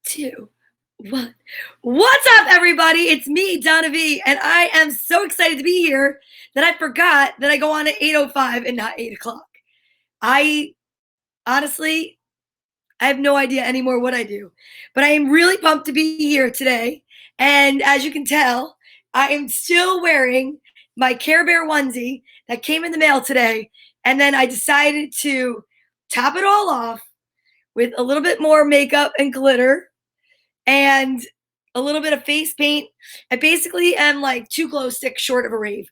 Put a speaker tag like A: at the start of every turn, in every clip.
A: Two, one. What's up, everybody? It's me, Donna Vee, and I am so excited to be here that I forgot that I go on at 8:05 and not 8 o'clock. I honestly, I have no idea anymore what I do, but I am really pumped to be here today. And as you can tell, I am still wearing my Care Bear onesie that came in the mail today. And then I decided to top it all off with a little bit more makeup and glitter and a little bit of face paint. I basically am like 2 glow sticks short of a rave,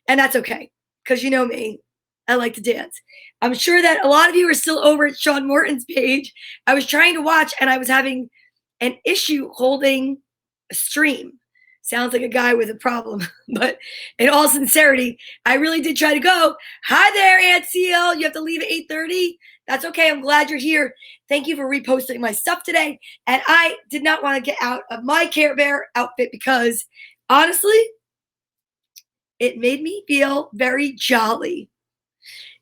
A: and that's okay because you know me, I like to dance. I'm sure that a lot of you are still over at Sean Morton's page. I was trying to watch, and I was having an issue holding a stream. Sounds like a guy with a problem, but in all sincerity, I really did try to go. Hi there, Aunt Seal. You have to leave at 8:30. That's okay. I'm glad you're here. Thank you for reposting my stuff today. And I did not want to get out of my Care Bear outfit because honestly, it made me feel very jolly.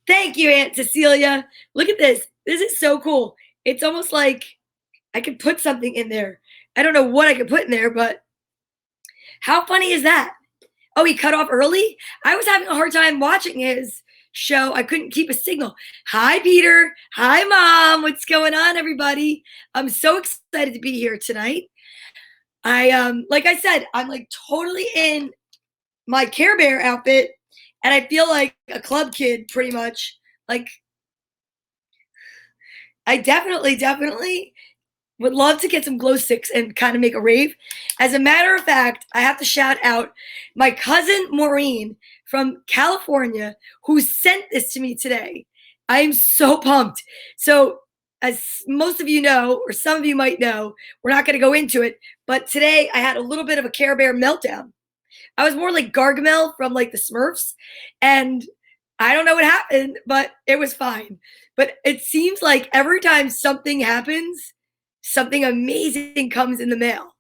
A: Thank you, Aunt Cecilia. Look at this. This is so cool. It's almost like I could put something in there. I don't know what I could put in there, but how funny is that? Oh, he cut off early? I was having a hard time watching his show. I couldn't keep a signal. Hi, Peter. Hi, Mom. What's going on, everybody? I'm so excited to be here tonight. Like I said, I'm like totally in my Care Bear outfit, and I feel like a club kid pretty much. Like I definitely would love to get some glow sticks and kind of make a rave. As a matter of fact, I have to shout out my cousin Maureen from California who sent this to me today. I am so pumped. So, as most of you know, or some of you might know, we're not going to go into it, but today I had a little bit of a Care Bear meltdown. I was more like Gargamel from like the Smurfs, and I don't know what happened, but it was fine. But it seems like every time something happens, something amazing comes in the mail.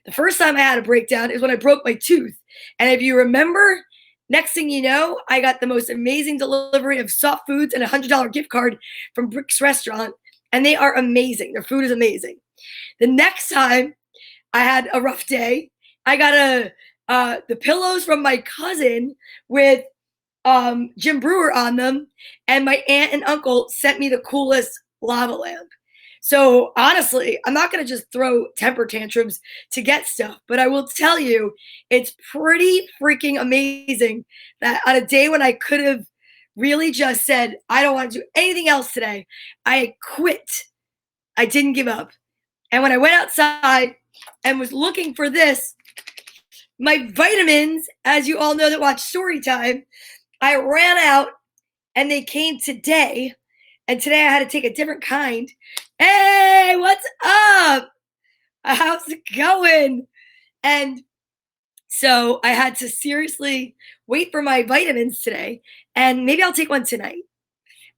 A: The first time I had a breakdown is when I broke my tooth. And if you remember, next thing you know, I got the most amazing delivery of soft foods and a $100 gift card from Brick's Restaurant. And they are amazing. Their food is amazing. The next time I had a rough day, I got the pillows from my cousin with Jim Brewer on them, and my aunt and uncle sent me the coolest lava lamp. So honestly, I'm not going to just throw temper tantrums to get stuff, but I will tell you, it's pretty freaking amazing that on a day when I could have really just said, I don't want to do anything else today, I quit. I didn't give up. And when I went outside and was looking for this, my vitamins, as you all know that watch Storytime, I ran out and they came today. And today I had to take a different kind. Hey, what's up? How's it going? And so I had to seriously wait for my vitamins today. And maybe I'll take one tonight.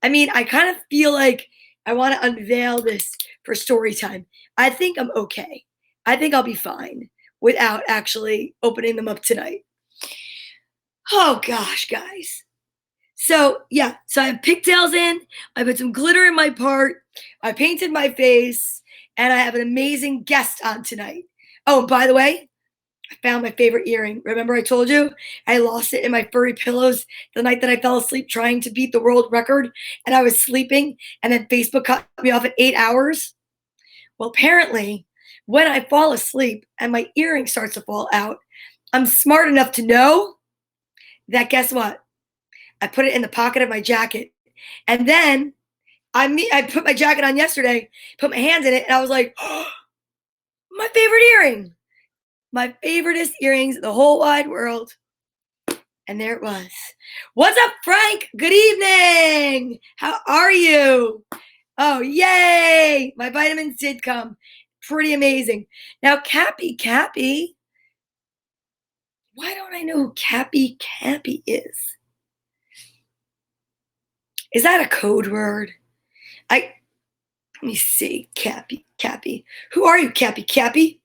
A: I mean, I kind of feel like I want to unveil this for story time. I think I'm okay. I think I'll be fine without actually opening them up tonight. Oh gosh, guys. So yeah, so I have pigtails in, I put some glitter in my part, I painted my face, and I have an amazing guest on tonight. Oh, by the way, I found my favorite earring. Remember I told you I lost it in my furry pillows the night that I fell asleep trying to beat the world record and I was sleeping and then Facebook cut me off at 8 hours? Well, apparently, when I fall asleep and my earring starts to fall out, I'm smart enough to know that guess what? I put it in the pocket of my jacket. And then I put my jacket on yesterday, put my hands in it, and I was like, oh, my favorite earring. My favoriteest earrings in the whole wide world. And there it was. What's up, Frank? Good evening. How are you? Oh, yay. My vitamins did come. Pretty amazing. Now, Cappy, why don't I know who Cappy is? Is that a code word? Let me see. Cappy. Who are you, Cappy?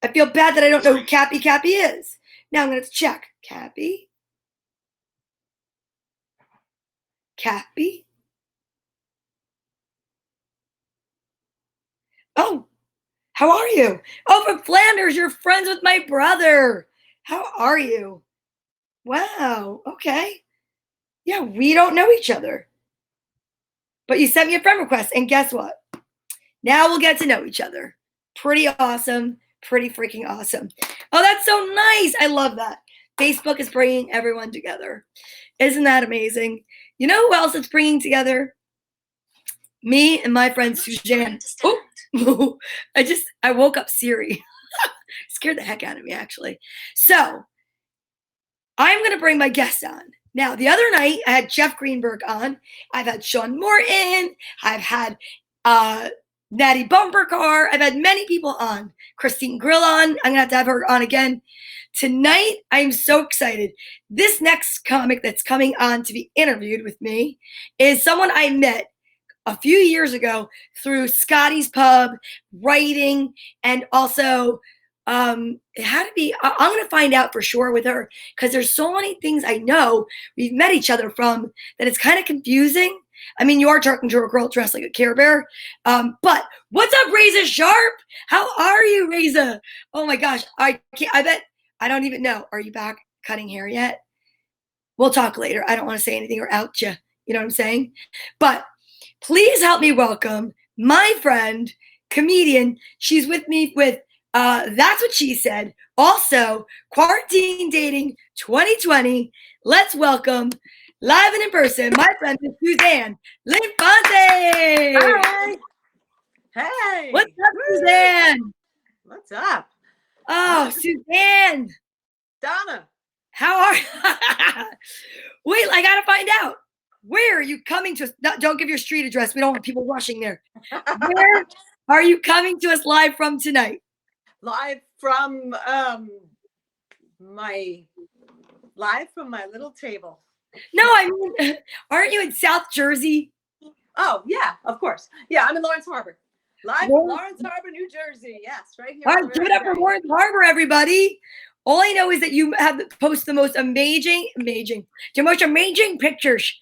A: I feel bad that I don't know who Cappy is. Now I'm going to check. Cappy. Oh, How are you? Oh, from Flanders. You're friends with my brother. How are you? Wow. Okay. Yeah, we don't know each other. But you sent me a friend request, and guess what? Now we'll get to know each other. Pretty awesome. Pretty freaking awesome. Oh, that's so nice. I love that. Facebook is bringing everyone together. Isn't that amazing? You know who else it's bringing together? Me and my friend Suzanne. Oh, I woke up Siri. Scared the heck out of me, actually. So I'm going to bring my guest on. Now, the other night, I had Jeff Greenberg on. I've had Sean Morton. I've had Natty Bumpercar. I've had many people on. Christine Grill on. I'm going to have her on again. Tonight, I'm so excited. This next comic that's coming on to be interviewed with me is someone I met a few years ago through Scotty's Pub, writing, and also it had to be, I'm going to find out for sure with her because there's so many things I know we've met each other from that it's kind of confusing. I mean, you are talking to a girl dressed like a Care Bear. But what's up, Reza Sharp? How are you, Reza? Oh my gosh. I bet, I don't even know. Are you back cutting hair yet? We'll talk later. I don't want to say anything or out you. You know what I'm saying? But please help me welcome my friend, comedian. She's with me with That's What She Said. Also, Quarantine Dating 2020. Let's welcome, live and in person, my friend Suzanne Linfonte.
B: Hi. Hey.
A: What's up, Suzanne?
B: What's up?
A: Oh, Suzanne.
B: Donna.
A: How are you? Wait, I got to find out. Where are you coming to us? No, don't give your street address. We don't want people rushing there. Where are you coming to us live from tonight?
B: Live from my little table.
A: No, I mean, aren't you in South Jersey?
B: Oh, yeah, of course. Yeah, I'm in Lawrence Harbor. Live from Lawrence Harbor, New Jersey. Yes, right here.
A: All right, give it up for Lawrence Harbor, everybody. All I know is that you have post the most amazing pictures.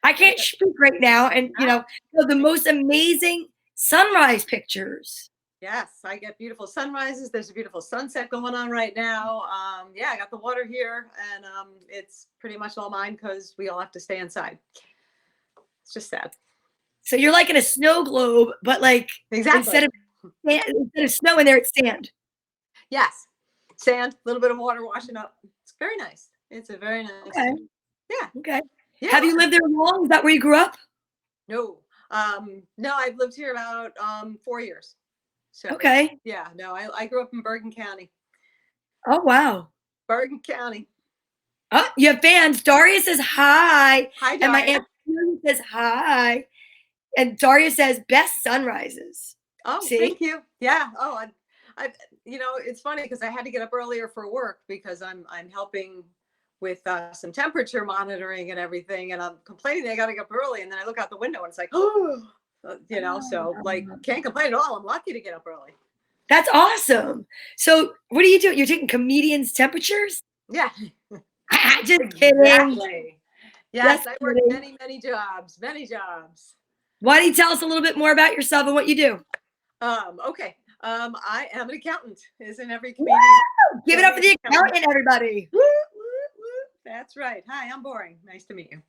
A: I can't speak right now, and the most amazing sunrise pictures.
B: Yes, I get beautiful sunrises. There's a beautiful sunset going on right now. Yeah, I got the water here, and it's pretty much all mine because we all have to stay inside. It's just sad.
A: So you're like in a snow globe, but like instead of snow in there, it's sand.
B: Yes, sand, a little bit of water washing up. It's very nice. It's a very nice.
A: Okay.
B: Yeah.
A: Okay.
B: Yeah.
A: Have you lived there long? Is that where you grew up?
B: No. No, I've lived here about 4 years. So
A: okay.
B: Yeah, no, I grew up in Bergen County.
A: Oh wow.
B: Bergen County.
A: Oh, you have fans. Daria says hi.
B: Hi, Daria.
A: And my aunt says hi. And Daria says best sunrises.
B: Oh,
A: see?
B: Thank you. Yeah. Oh, I it's funny because I had to get up earlier for work because I'm helping with some temperature monitoring and everything, and I'm complaining I got to get up early, and then I look out the window and it's like, oh, so like can't complain at all. I'm lucky to get up early.
A: That's awesome. So what are you doing? You're taking comedians' temperatures?
B: Yeah.
A: Just kidding.
B: Exactly. Yes, I work many jobs.
A: Why don't you tell us a little bit more about yourself and what you do?
B: Okay. I am an accountant. Isn't every comedian?
A: Woo! Give it up for the accountant, everybody.
B: Woo, woo, woo. That's right. Hi, I'm boring. Nice to meet you.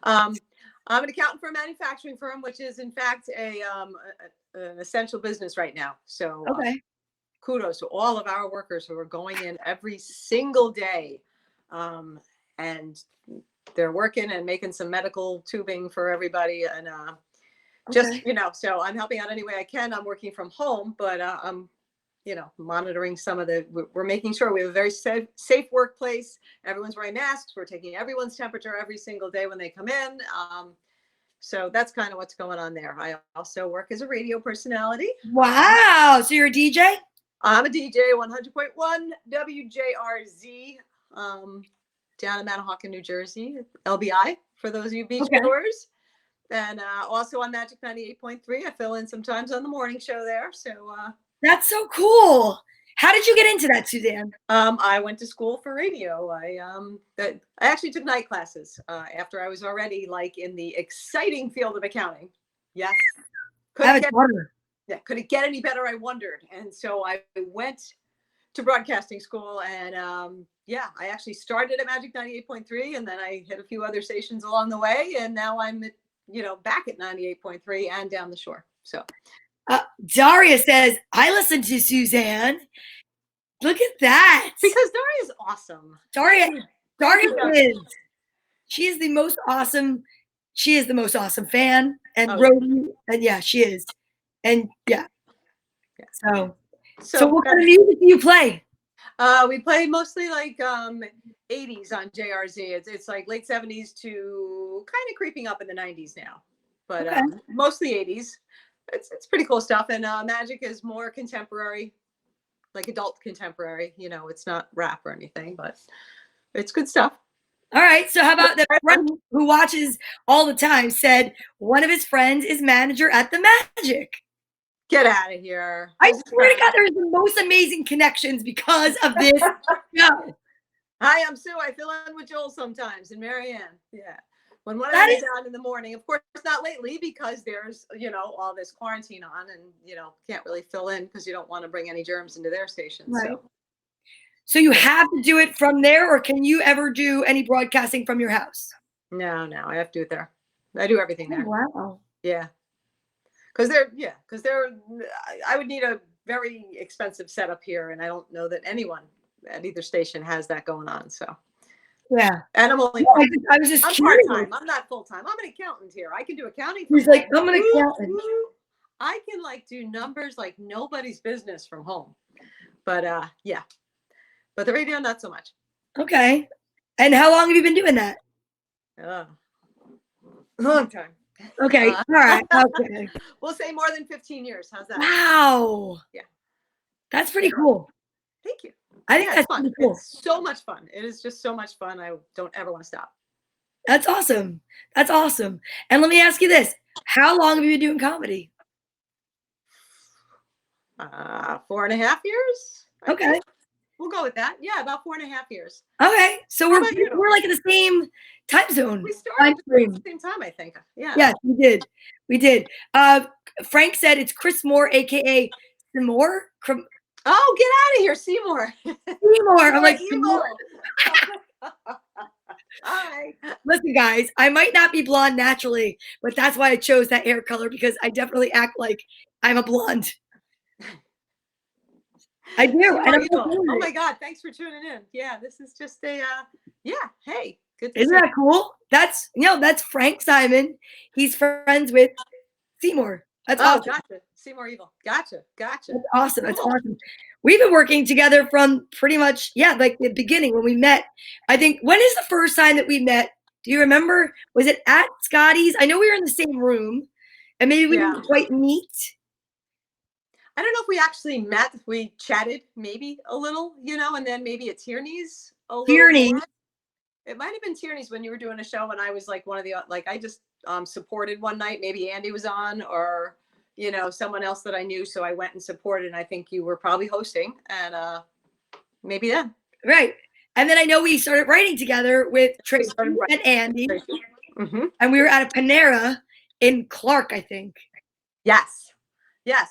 B: I'm an accountant for a manufacturing firm, which is in fact an essential business right now. So kudos to all of our workers who are going in every single day, and they're working and making some medical tubing for everybody, and just so I'm helping out any way I can. I'm working from home, but I'm monitoring some of we're making sure we have a very safe workplace. Everyone's wearing masks. We're taking everyone's temperature every single day when they come in. So that's kind of what's going on there. I also work as a radio personality.
A: Wow. So you're a DJ?
B: I'm a DJ, 100.1 WJRZ, down in Manahawkin, New Jersey, LBI, for those of you beach goers. And also on Magic 98.3, I fill in sometimes on the morning show there. So
A: that's so cool. How did you get into that, Suzanne?
B: I went to school for radio. I actually took night classes after I was already like in the exciting field of accounting. Yes.
A: I have a daughter.
B: Yeah, could it get any better? I wondered. And so I went to broadcasting school, and yeah, I actually started at Magic 98.3, and then I hit a few other stations along the way, and now I'm back at 98.3 and down the shore. So
A: Daria says, I listen to Suzanne. Look at that.
B: Because Daria's awesome.
A: Daria is. She is the most awesome. She is the most awesome fan. And Rhodey, and yeah, she is. And yeah. So what kind of music do you play?
B: We play mostly like 80s on JRZ. It's like late 70s to kind of creeping up in the 90s now, but mostly 80s. It's pretty cool stuff. And Magic is more contemporary, like adult contemporary. It's not rap or anything, but it's good stuff.
A: All right. So how about the friend who watches all the time said one of his friends is manager at the Magic?
B: Get out of here.
A: I swear to God, there's the most amazing connections because of this show.
B: Hi, I'm Sue. I fill in with Joel sometimes and Marianne. Yeah. When one of them is out in the morning, of course, not lately because there's, all this quarantine on and, can't really fill in because you don't want to bring any germs into their station.
A: Right. So you have to do it from there, or can you ever do any broadcasting from your house?
B: No, I have to do it there. I do everything there.
A: Oh, wow.
B: Yeah. Because I would need a very expensive setup here, and I don't know that anyone at either station has that going on. So
A: yeah,
B: and I'm only
A: I was just
B: I'm part time. I'm not full time. I'm an accountant here. I can do accounting.
A: He's like, I'm an accountant.
B: I can do numbers like nobody's business from home. But yeah, but the radio not so much.
A: Okay. And how long have you been doing that?
B: A long time.
A: Okay. All right. Okay.
B: We'll say more than 15 years. How's that?
A: Wow.
B: Yeah.
A: That's pretty cool.
B: Thank you.
A: I think that's
B: fun.
A: Cool.
B: It's so much fun. It is just so much fun. I don't ever want to stop.
A: That's awesome. That's awesome. And let me ask you this. How long have you been doing comedy?
B: 4.5 years.
A: Okay.
B: We'll go with that. Yeah, about 4.5 years.
A: Okay. So we're like in the same time zone.
B: We started at the same time, I think. Yeah.
A: Yes, we did. Frank said it's Chris Moore, aka Seymour.
B: Oh, get out of here, Seymour.
A: Seymour. I'm like Seymour.
B: Hi.
A: Listen, guys, I might not be blonde naturally, but that's why I chose that hair color because I definitely act like I'm a blonde. I do.
B: Oh my God! Thanks for tuning in. Yeah, this is just a Hey, good.
A: Isn't that cool? That's that's Frank Simon. He's friends with Seymour. That's awesome.
B: Gotcha. Seymour Evil. Gotcha.
A: That's awesome. Cool. That's awesome. We've been working together from pretty much like the beginning when we met. I think when is the first time that we met? Do you remember? Was it at Scotty's? I know we were in the same room, and maybe we didn't quite meet.
B: I don't know if we actually met. We chatted maybe a little, and then maybe at Tierney's.
A: Tierney.
B: It might have been Tierney's when you were doing a show, and I was like one of the I just supported one night. Maybe Andy was on, or someone else that I knew, so I went and supported. And I think you were probably hosting, and maybe then.
A: Right, and then I know we started writing together with Tracy and Andy, and we were at a Panera in Clark, I think.
B: Yes,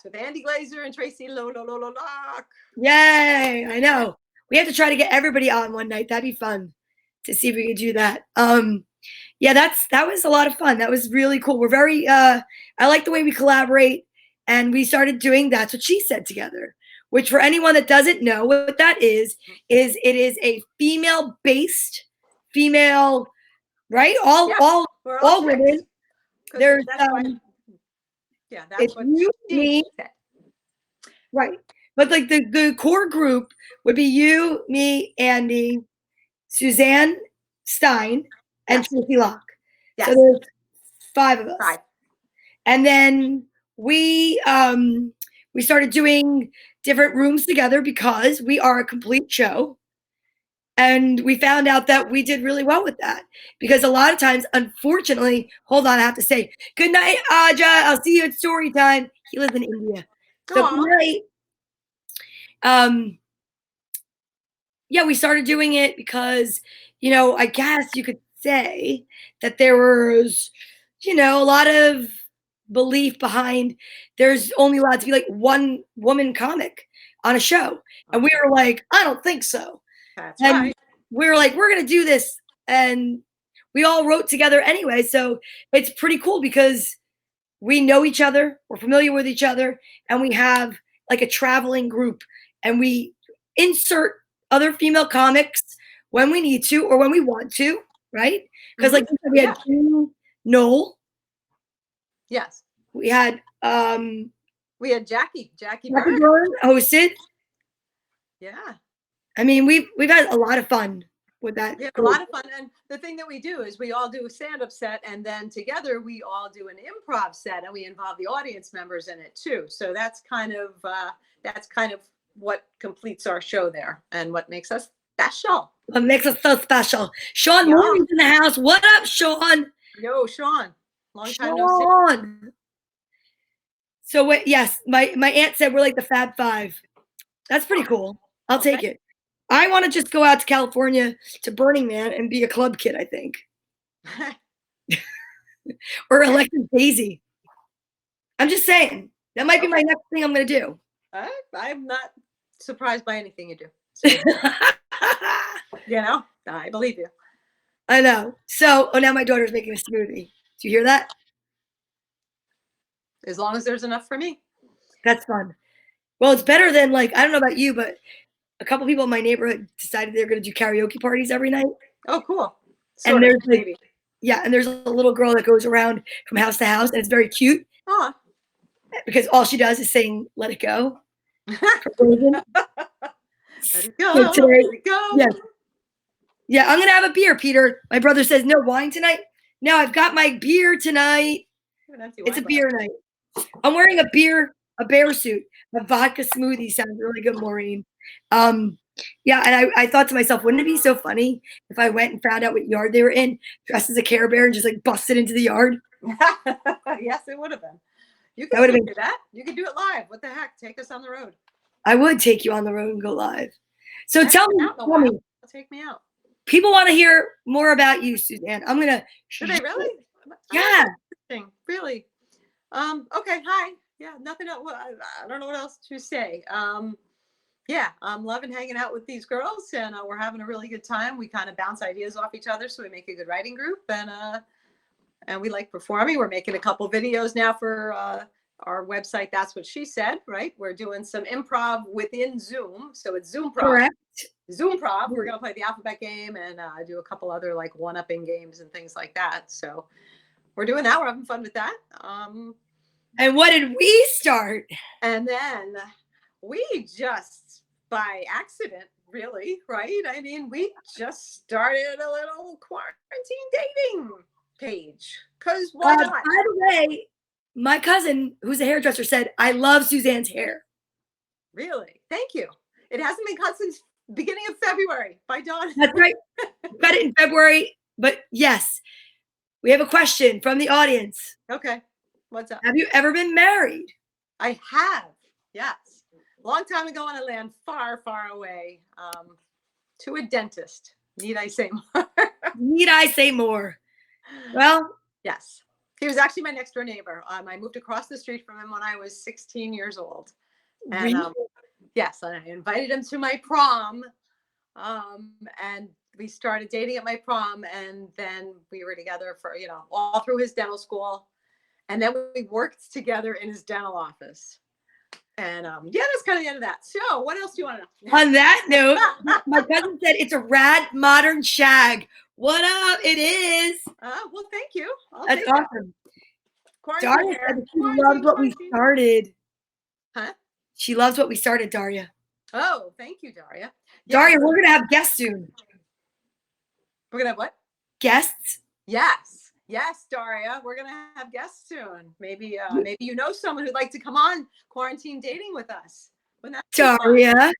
B: with Andy Glazer and Tracy Lock.
A: Yay! I know. We have to try to get everybody on one night. That'd be fun to see if we could do that. Yeah, that was a lot of fun. That was really cool. We're very I like the way we collaborate, and we started doing That's What She Said together, which for anyone that doesn't know what that is it is a female-based, right? All women. There's
B: that's what she said.
A: Right. But like the core group would be you, me, Andy, Suzanne Stein, and Tracy Locke.
B: Yes.
A: So there's 5 of us.
B: 5.
A: And then we started doing different rooms together because we are a complete show. And we found out that we did really well with that because a lot of times, unfortunately, hold on, I have to say, good night, Aja. I'll see you at story time. He lives in India. So good night. Yeah, we started doing it because, I guess you could say that there was, a lot of belief behind there's only allowed to be like one woman comic on a show. And we were like, I don't think so.
B: That's
A: and
B: right.
A: we were like, we're going to do this. And we all wrote together anyway. So it's pretty cool because we know each other, we're familiar with each other, and we have like a traveling group, and we insert other female comics when we need to or when we want to, right? Because like we had Noel.
B: Yes.
A: We had
B: Jackie Byrne
A: hosted.
B: Yeah.
A: I mean, we've had a lot of fun with that.
B: Yeah, a lot of fun. And the thing that we do is we all do a stand-up set, and then together we all do an improv set, and we involve the audience members in it too. So that's kind of what completes our show there and what makes us special.
A: What makes us so special. Sean Moore's in the house. What up, Sean?
B: Yo, Sean. Long time no see.
A: So yes, my aunt said we're like the Fab Five. That's pretty cool. I'll take it. I want to just go out to California to Burning Man and be a club kid, I think. Or Electric Daisy. I'm just saying. That might be my next thing I'm going to do.
B: I'm not surprised by anything you do. So, you know, I believe you.
A: I know. So, now my daughter's making a smoothie. Do you hear that?
B: As long as there's enough for me.
A: That's fun. Well, it's better than like, I don't know about you, but a couple people in my neighborhood decided they're going to do karaoke parties every night.
B: Oh, cool.
A: And there's like, and there's a little girl that goes around from house to house, and it's very cute.
B: Huh.
A: Because all she does is sing "Let It Go."
B: Let it go.
A: So today,
B: let it go.
A: Yeah, I'm gonna have a beer, Peter. My brother says no wine tonight. No, I've got my beer tonight. It's a beer night. I'm wearing a bear suit. A vodka smoothie sounds really good, Maureen. Yeah, and I thought to myself, wouldn't it be so funny if I went and found out what yard they were in, dressed as a Care Bear, and just like busted into the yard?
B: Yes, it would have been. You could do that. You could do it live. What the heck? Take us on the road.
A: I would take you on the road and go live. So tell me.
B: Take me out.
A: People want to hear more about you, Suzanne. I'm gonna.
B: Do they really?
A: Yeah.
B: Really. Okay. Hi. Yeah. Nothing else. I don't know what else to say. Yeah, I'm loving hanging out with these girls, and we're having a really good time. We kind of bounce ideas off each other, so we make a good writing group, and we like performing. We're making a couple videos now for our website. That's what she said, right? We're doing some improv within Zoom, so it's Zoom-prov.
A: Correct.
B: Zoom-prov. We're gonna play the alphabet game and do a couple other like one-upping games and things like that. So we're doing that. We're having fun with that.
A: And what did we start?
B: And then we just by accident, really, right? I mean, we just started a little quarantine dating page. Because why not?
A: By the way, my cousin, who's a hairdresser, said, I love Suzanne's hair.
B: Really? Thank you. It hasn't been cut since beginning of February by Donna.
A: That's right. Cut it in February. But yes, we have a question from the audience.
B: Okay. What's up?
A: Have you ever been married?
B: I have. Yes. Long time ago in a land far, far away, to a dentist. Need I say more?
A: Need I say more? Well,
B: yes. He was actually my next door neighbor. I moved across the street from him when I was 16 years old. And
A: really?
B: yes, and I invited him to my prom. And we started dating at my prom, and then we were together for, all through his dental school. And then we worked together in his dental office. And that's kind of the end of that. So what else do you want to know?
A: On that note, my cousin said it's a rad modern shag. What up? It is.
B: Well, thank you.
A: That's awesome. Daria said she loves what we started.
B: Huh?
A: She loves what we started, Daria.
B: Oh, thank you, Daria.
A: Daria, we're gonna have guests soon.
B: We're gonna have what?
A: Guests.
B: Yes, Daria, we're gonna have guests soon. Maybe you know someone who'd like to come on quarantine dating with us.
A: Daria.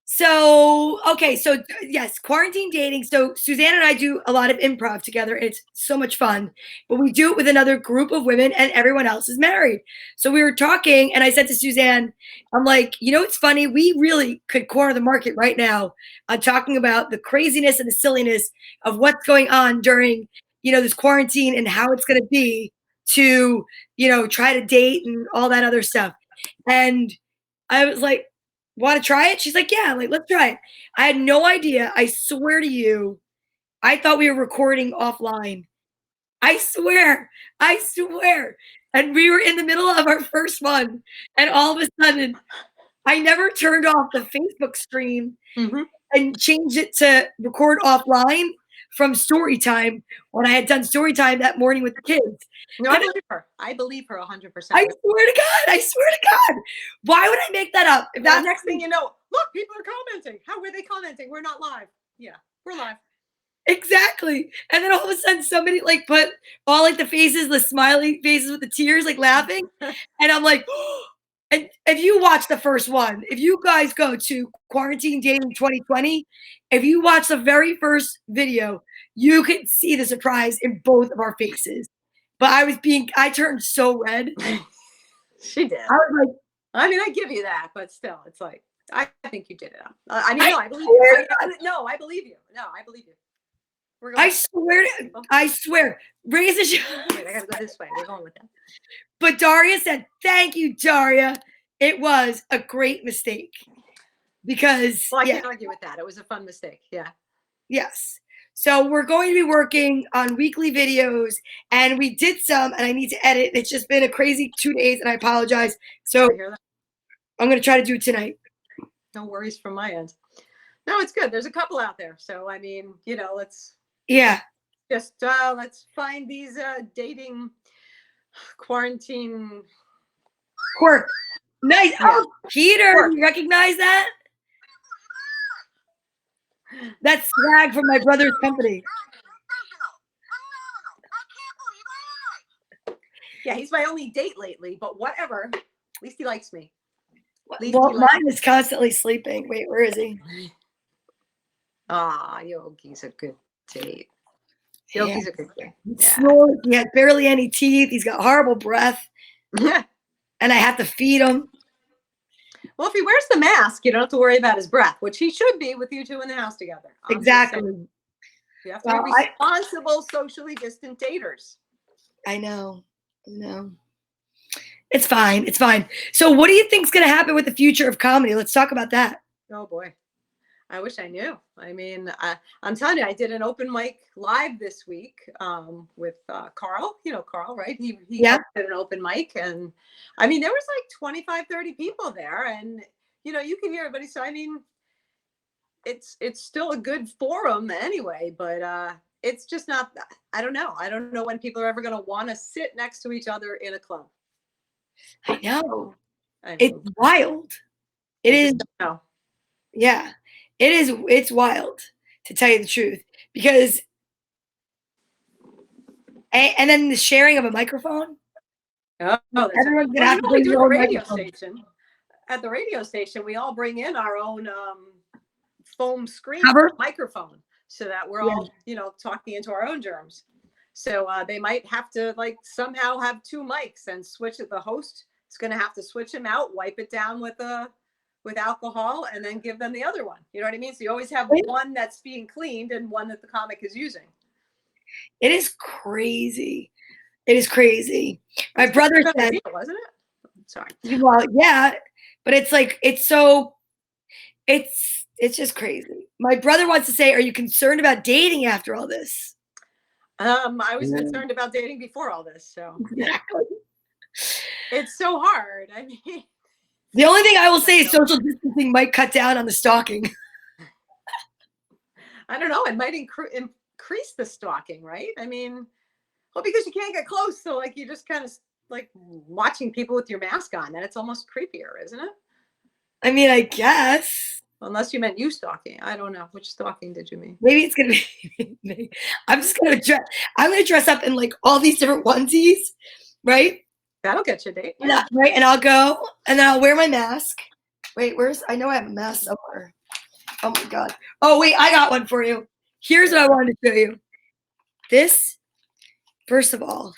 A: So, okay, so yes, quarantine dating. So Suzanne and I do a lot of improv together. It's so much fun, but we do it with another group of women, and everyone else is married. So we were talking, and I said to Suzanne, I'm like, it's funny. We really could corner the market right now on talking about the craziness and the silliness of what's going on during, this quarantine and how it's going to be to, try to date and all that other stuff. And I was like, want to try it? She's like, yeah, like, let's try it. I had no idea. I swear to you, I thought we were recording offline. I swear. And we were in the middle of our first one. And all of a sudden, I never turned off the Facebook stream and changed it to record offline from story time when I had done story time that morning with the kids.
B: No, I believe her. I believe her 100%.
A: I swear to God. Why would I make that up?
B: If that next thing you know, look, people are commenting. How were they commenting? We're not live. Yeah, we're live.
A: Exactly. And then all of a sudden somebody like put all like the faces, the smiley faces with the tears, like laughing. And I'm like, oh. And if you watch the first one, if you guys go to Quarantine Dating 2020, if you watch the very first video, you can see the surprise in both of our faces. But I turned so red.
B: She did.
A: I was like,
B: I mean, I give you that, but still, it's like, I think you did it. I mean, no, I believe you. No, I believe you. No, I believe you.
A: I swear. Raise a shot.
B: Wait, I gotta go this way. We're going with that.
A: But Daria said, thank you, Daria. It was a great mistake. Because
B: I can't argue with that. It was a fun mistake. Yeah.
A: Yes. So we're going to be working on weekly videos, and we did some, and I need to edit. It's just been a crazy 2 days, and I apologize. So I'm going to try to do it tonight.
B: No worries from my end. No, it's good. There's a couple out there. So, I mean, let's let's find these dating quarantine
A: quirk. Nice. Yeah. Oh, Peter, you recognize that? That's swag from my brother's company.
B: Yeah, he's my only date lately, but whatever. At least he likes me.
A: Well, mine is constantly sleeping. Wait, where is he?
B: Yogi's a good date. Yogi's a good date.
A: Yeah. Snores. He has barely any teeth. He's got horrible breath. And I have to feed him.
B: Well, if he wears the mask, you don't have to worry about his breath, which he should be with you two in the house together.
A: Exactly.
B: You have to be responsible, socially distant daters.
A: I know. It's fine. So what do you think is going to happen with the future of comedy? Let's talk about that.
B: Oh, boy. I wish I knew. I mean, I'm telling you, I did an open mic live this week with Carl. You know Carl, right? He did an open mic. And, I mean, there was like 25, 30 people there. And, you can hear everybody. So, I mean, it's still a good forum anyway. But it's just not, I don't know. I don't know when people are ever going to want to sit next to each other in a club.
A: I know. It's wild. It is. Yeah. It's wild, to tell you the truth, because, and then the sharing of a microphone. Everyone's gonna have to bring their own radio station.
B: At the radio station, we all bring in our own foam screen microphone, so that we're all, talking into our own germs. So they might have to somehow have two mics and switch it. The host is going to have to switch them out, wipe it down with alcohol, and then give them the other one. You know what I mean? So you always have one that's being cleaned and one that the comic is using.
A: It is crazy. My brother said,
B: wasn't it? Sorry.
A: Well, yeah, but it's just crazy. My brother wants to say, are you concerned about dating after all this?
B: I was concerned about dating before all this. So
A: exactly.
B: It's so hard. I mean,
A: the only thing I will say is social distancing might cut down on the stalking.
B: I don't know. It might increase the stalking, right? I mean, because you can't get close. So you just kind of watching people with your mask on, and it's almost creepier, isn't it?
A: I mean, I guess.
B: Unless you meant you stalking. I don't know. Which stalking did you mean?
A: Maybe it's going to be me. I'm going to dress up in all these different onesies, right?
B: That'll get you a date.
A: Yeah. Right. And I'll go, and then I'll wear my mask. Wait, I know I have a mask somewhere. Oh my God. Oh, wait, I got one for you. Here's what I wanted to show you. This, first of all,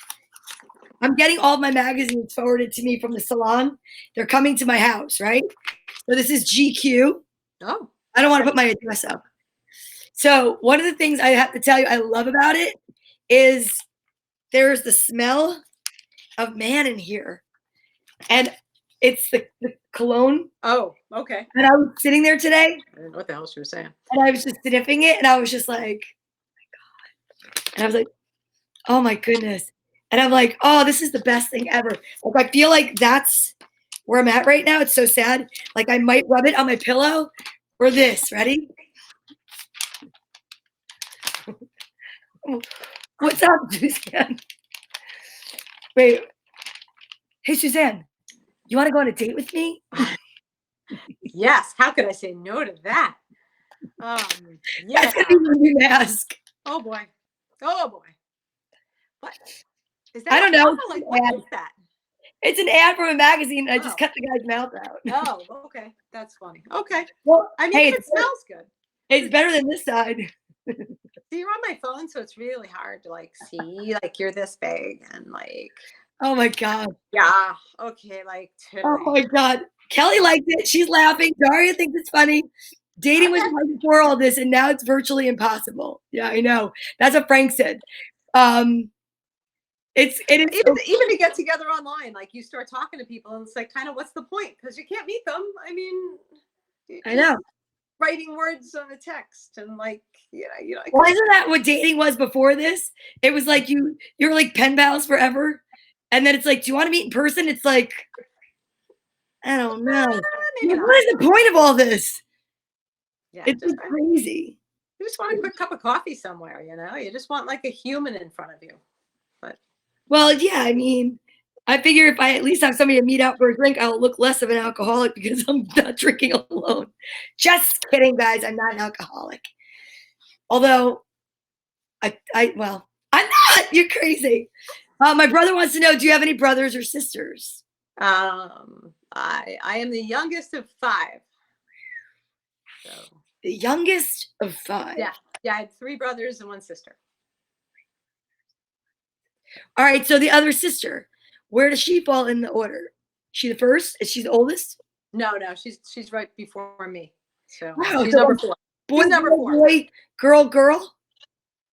A: I'm getting all of my magazines forwarded to me from the salon. They're coming to my house, right? So this is GQ.
B: Oh.
A: I don't want to put my address up. So one of the things I have to tell you I love about it is there's the smell of man in here, and it's the cologne.
B: Oh, okay.
A: And I was sitting there today.
B: I didn't know what the hell she was saying.
A: And I was just sniffing it, and I was just like, oh my God. And I was like, oh my goodness. And I'm like, oh, this is the best thing ever. Like, I feel like that's where I'm at right now. It's so sad. Like, I might rub it on my pillow or this. Ready? What's up, Suzanne? Wait. Hey, Suzanne, you want to go on a date with me?
B: Yes. How could I say no to that? Yeah.
A: That's going to be my new mask.
B: Oh, boy. Oh, boy. What? Is that?
A: I don't know.
B: Like, what is that?
A: It's an ad from a magazine. I just cut the guy's mouth out.
B: Oh, okay. That's funny. Okay.
A: Well,
B: I mean, hey, it smells good.
A: It's better than this side.
B: So you're on my phone, so it's really hard to like see. Like you're this big and like.
A: Oh my God.
B: Yeah. Okay. Like. Today.
A: Oh my God. Kelly liked it. She's laughing. Daria thinks it's funny. Dating was hard before all this, and now it's virtually impossible. Yeah, I know. That's what Frank said. It is
B: even to get together online. Like you start talking to people, and it's like, kind of, what's the point? Because you can't meet them. I mean,
A: I know.
B: Writing words on a text and like, you know.
A: Well, isn't that what dating was before this? It was like you're like pen pals forever, and then it's like, do you want to meet in person? It's like, I don't know. What is the point of all this? Yeah, it's just crazy.
B: You just want a quick cup of coffee somewhere, you know? You just want like a human in front of you. But
A: well, yeah, I mean, I figure if I at least have somebody to meet out for a drink, I'll look less of an alcoholic because I'm not drinking alone. Just kidding, guys. I'm not an alcoholic. Although, well, I'm not. You're crazy. My brother wants to know, do you have any brothers or sisters?
B: I am the youngest of 5. So.
A: The youngest of 5.
B: Yeah. I had 3 brothers and 1 sister.
A: All right. So the other sister, where does she fall in the order? She the first? Is she the oldest?
B: No. She's right before me. So
A: wow,
B: she's number 4.
A: Boy, number 4. Boy, girl.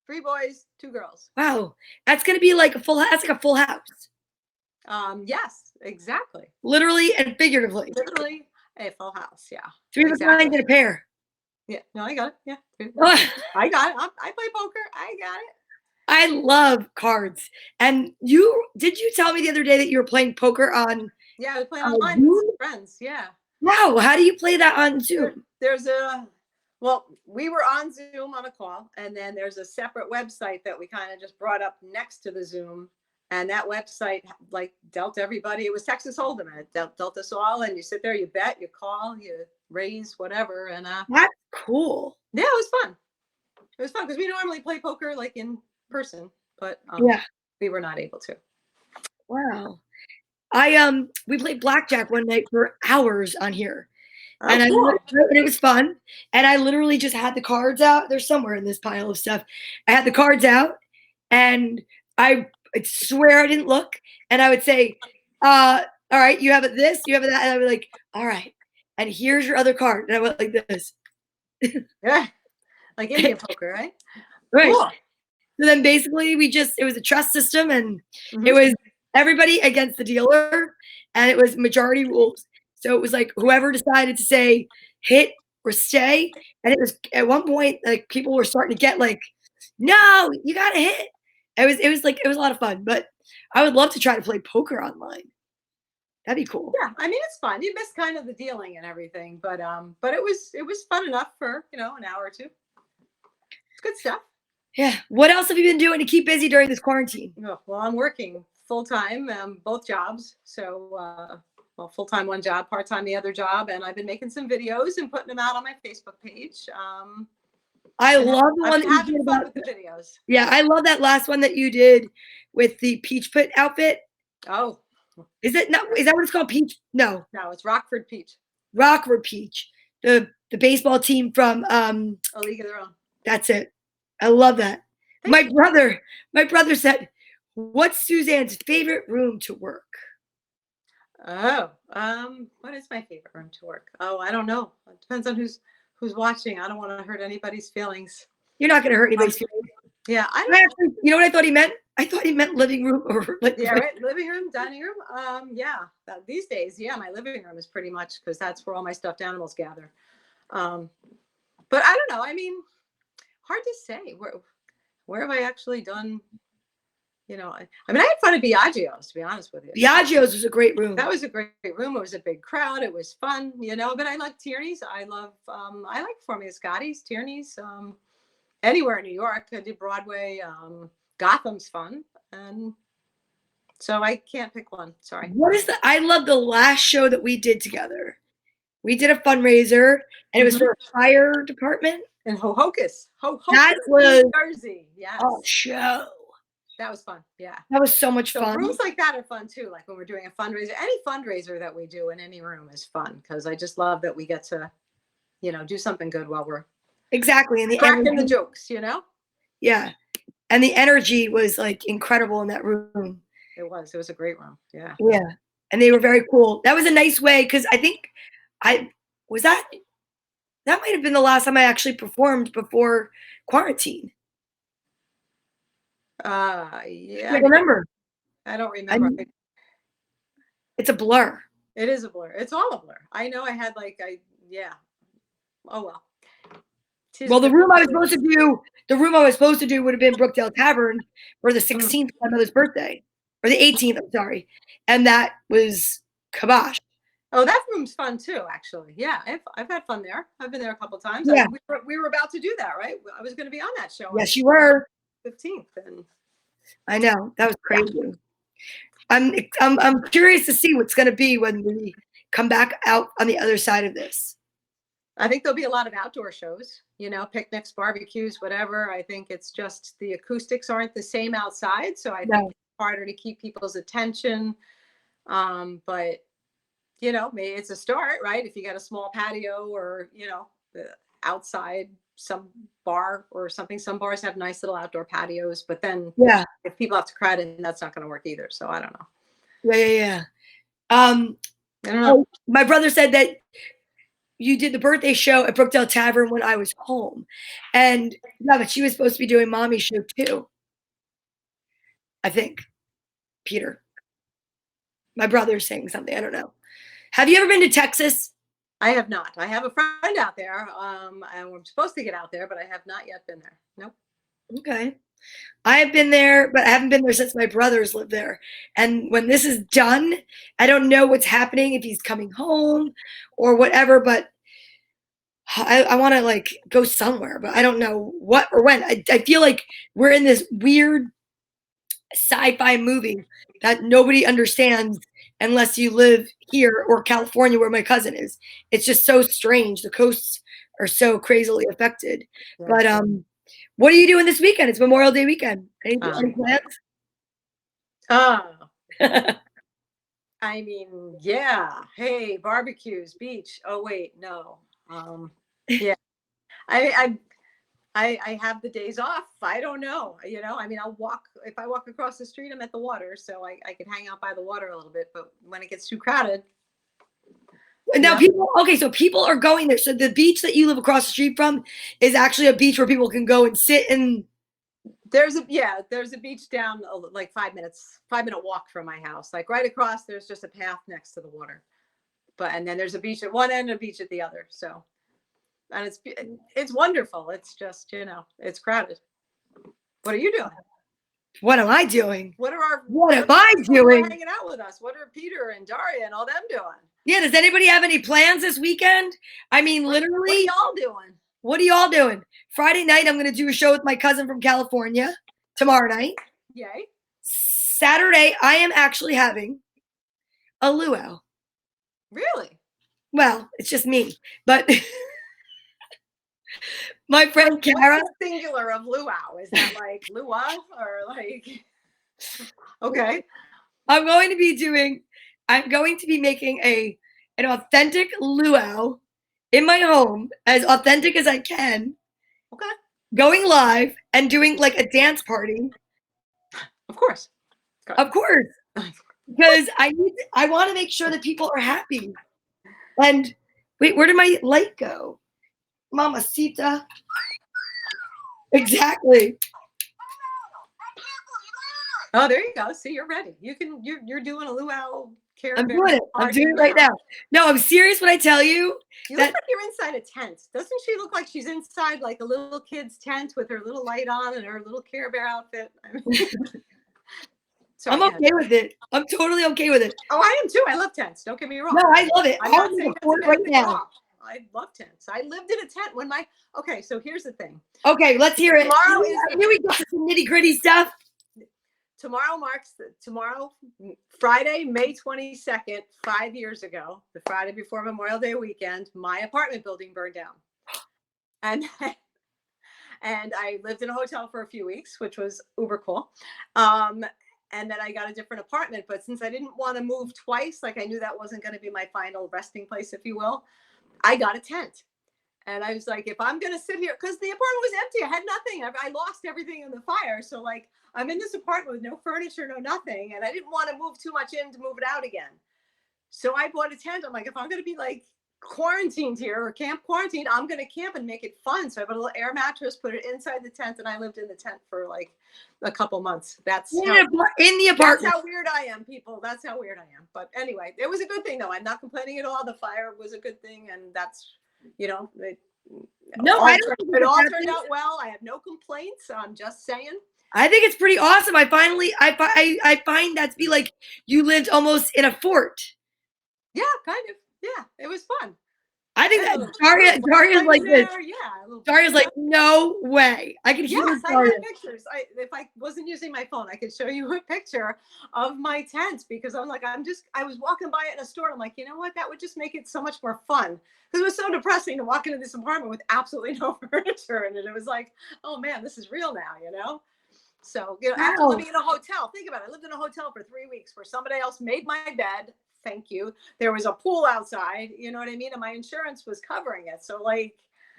B: 3 boys, 2 girls.
A: Wow, that's gonna be like a full. That's like a full house.
B: Yes, exactly.
A: Literally and figuratively.
B: Literally a full house. Yeah.
A: 3 of a kind and a pair.
B: Yeah. No, I got it. Yeah. I got it. I play poker. I got it.
A: I love cards. And did you tell me the other day that you were playing poker on?
B: Yeah, I was playing online with some friends. Yeah.
A: Wow. How do you play that on Zoom?
B: Well, we were on Zoom on a call, and then there's a separate website that we kind of just brought up next to the Zoom. And that website like dealt everybody. It was Texas Hold'em, and it dealt us all. And you sit there, you bet, you call, you raise, whatever. And
A: that's cool.
B: Yeah, it was fun. It was fun because we normally play poker like in person, but we were not able to.
A: Wow. We played blackjack one night for hours on here. And it was fun. And I literally just had the cards out. They're somewhere in this pile of stuff. I had the cards out, and I swear I didn't look. And I would say, all right, you have this, you have that. And I would be like, all right. And here's your other card. And I went like this.
B: Yeah. Like Indian poker, right?
A: Right. Cool. So then basically it was a trust system, and it was everybody against the dealer, and it was majority rules. So it was like whoever decided to say hit or stay. And it was at one point, like people were starting to get like, no, you got to hit. It was a lot of fun, but I would love to try to play poker online. That'd be cool.
B: Yeah. I mean, it's fun. You miss kind of the dealing and everything, but it was fun enough for, an hour or 2. It's good stuff.
A: Yeah. What else have you been doing to keep busy during this quarantine?
B: Well, I'm working full time, both jobs. So, full-time one job, part-time the other job, and I've been making some videos and putting them out on my Facebook page.
A: I love the one that you did about
B: the videos.
A: Yeah, I love that last one that you did with the Peach Pit outfit.
B: Oh,
A: is that what it's called? Peach? No,
B: it's Rockford Peach.
A: Rockford Peach, the baseball team from
B: A League of Their Own.
A: That's it. I love that. My brother said, "What's Suzanne's favorite room to work?"
B: Oh, what is my favorite room to work? Oh, I don't know. It depends on who's watching. I don't want to hurt anybody's feelings.
A: You're not going to hurt anybody's feelings.
B: Yeah,
A: you know what I thought he meant? I thought he meant living room or like.
B: Yeah, right. Living room, dining room. Yeah. These days, yeah, my living room is pretty much because that's where all my stuffed animals gather. But I don't know. I mean, hard to say. Where have I actually done? You know, I mean, I had fun at Biagio's, to be honest with you.
A: Biagio's was a great room.
B: That was a great room. It was a big crowd. It was fun, you know. But I like Tierney's. I like Formula Scotty's, Tierney's. Anywhere in New York. I did Broadway. Gotham's fun, and so I can't pick one. Sorry.
A: I love the last show that we did together. We did a fundraiser, and it was for a fire department.
B: In Hohokus.
A: That was
B: New Jersey. Yes.
A: Oh, show.
B: That was fun. Yeah.
A: That was so much fun.
B: Rooms like that are fun too. Like when we're doing a fundraiser, any fundraiser that we do in any room is fun because I just love that we get to, you know, do something good while we're
A: exactly. And the
B: cracking the jokes, you know?
A: Yeah. And the energy was like incredible in that room.
B: It was a great room. Yeah.
A: Yeah. And they were very cool. That was a nice way because I think that might have been the last time I actually performed before quarantine.
B: Yeah.
A: I remember.
B: I don't remember.
A: It's a blur.
B: It is a blur. It's all a blur. I know I had yeah. Oh well.
A: Well, the room I was supposed to do would have been Brookdale Tavern for the 16th, my mother's birthday, or the 18th. I'm sorry, and that was kibosh.
B: Oh, that room's fun too, actually. Yeah, I've had fun there. I've been there a couple of times.
A: Yeah.
B: We were about to do that, right? I was going to be on that show.
A: Yes, you were.
B: 15th, and
A: I know that was crazy. Yeah. I'm curious to see what's going to be when we come back out on the other side of this.
B: I think there'll be a lot of outdoor shows, you know, picnics, barbecues, whatever. I think it's just the acoustics aren't the same outside, so I think it's harder to keep people's attention. But you know, maybe it's a start, right? If you got a small patio or, you know, outside some bar or something. Some bars have nice little outdoor patios, but then if people have to crowd in, that's not going to work either. So I don't know.
A: Yeah. I don't know. My brother said that you did the birthday show at Brookdale Tavern when I was home. And yeah, but she was supposed to be doing Mommy's show too. I think. Peter. My brother's saying something. I don't know. Have you ever been to Texas?
B: I have not. I have a friend out there. And we're supposed to get out there, but I have not yet been there. Nope.
A: Okay. I have been there, but I haven't been there since my brothers lived there. And when this is done, I don't know what's happening, if he's coming home or whatever, but I want to like go somewhere, but I don't know what or when. I feel like we're in this weird sci-fi movie that nobody understands unless you live here or California where my cousin is. It's just so strange. The coasts are so crazily affected. Yeah. But what are you doing this weekend? It's Memorial Day weekend. Any plans?
B: I mean, yeah. Hey, barbecues, beach. Oh wait, no. Yeah. I have the days off. I don't know. You know, I mean, if I walk across the street, I'm at the water. So I could hang out by the water a little bit, but when it gets too crowded.
A: Now so people are going there. So the beach that you live across the street from is actually a beach where people can go and sit and.
B: There's a beach down like 5-minute walk from my house. Like right across, there's just a path next to the water. and then there's a beach at one end and a beach at the other. So, and it's wonderful. It's just, it's crowded. What are you doing?
A: What am I doing?
B: What am
A: I doing?
B: Hanging out with us. What are Peter and Daria and all them doing?
A: Yeah. Does anybody have any plans this weekend? I mean, literally.
B: What are y'all doing?
A: What are y'all doing? Friday night, I'm going to do a show with my cousin from California tomorrow night.
B: Yay.
A: Saturday, I am actually having a luau.
B: Really?
A: Well, it's just me, but my friend Kara.
B: What's the singular of luau? Is that like luau or like? Okay.
A: I'm going to be making an authentic luau in my home, as authentic as I can.
B: Okay.
A: Going live and doing like a dance party.
B: Of course.
A: Of course. Because I want to make sure that people are happy. And wait, where did my light go? Mamacita. Exactly.
B: Oh, there you go. See, you're ready. You're doing a luau care.
A: I'm doing it. I'm doing it right now. No, I'm serious when I tell you.
B: You look like you're inside a tent. Doesn't she look like she's inside like a little kid's tent with her little light on and her little Care Bear outfit? I mean, sorry,
A: I'm okay with it. I'm totally okay with it.
B: Oh, I am too. I love tents. Don't get me wrong.
A: No, I love it.
B: I'm not saying
A: that's right now.
B: I love tents. I lived in a tent when okay, so here's the thing.
A: Okay, let's hear it. Here we go to some nitty-gritty stuff.
B: Tomorrow, Friday, May 22nd, 5 years ago, the Friday before Memorial Day weekend, my apartment building burned down. And I lived in a hotel for a few weeks, which was uber cool. And then I got a different apartment. But since I didn't want to move twice, like I knew that wasn't going to be my final resting place, if you will, I got a tent. And I was like, if I'm going to sit here, because the apartment was empty, I had nothing. I lost everything in the fire. So like, I'm in this apartment with no furniture, no nothing. And I didn't want to move too much in to move it out again. So I bought a tent. I'm like, if I'm going to be like quarantined here or camp quarantined, I'm going to camp and make it fun. So I put a little air mattress, put it inside the tent, and I lived in the tent for like a couple months. That's
A: in the apartment.
B: That's how weird I am, people. That's how weird I am. But anyway, it was a good thing though. I'm not complaining at all. The fire was a good thing. And that's, it all turned out well. I have no complaints. I'm just saying.
A: I think it's pretty awesome. I find that to be like you lived almost in a fort.
B: Yeah, kind of. Yeah, it was fun.
A: I think that Daria's like this. Yeah, Daria's like, no way. I can hear
B: I have pictures. If I wasn't using my phone, I could show you a picture of my tent because I'm like, I was walking by it in a store. I'm like, you know what? That would just make it so much more fun. Because it was so depressing to walk into this apartment with absolutely no furniture in it. It was like, oh man, this is real now, So, after living in a hotel, think about it. I lived in a hotel for 3 weeks where somebody else made my bed. Thank you. There was a pool outside, you know what I mean? And my insurance was covering it. So like,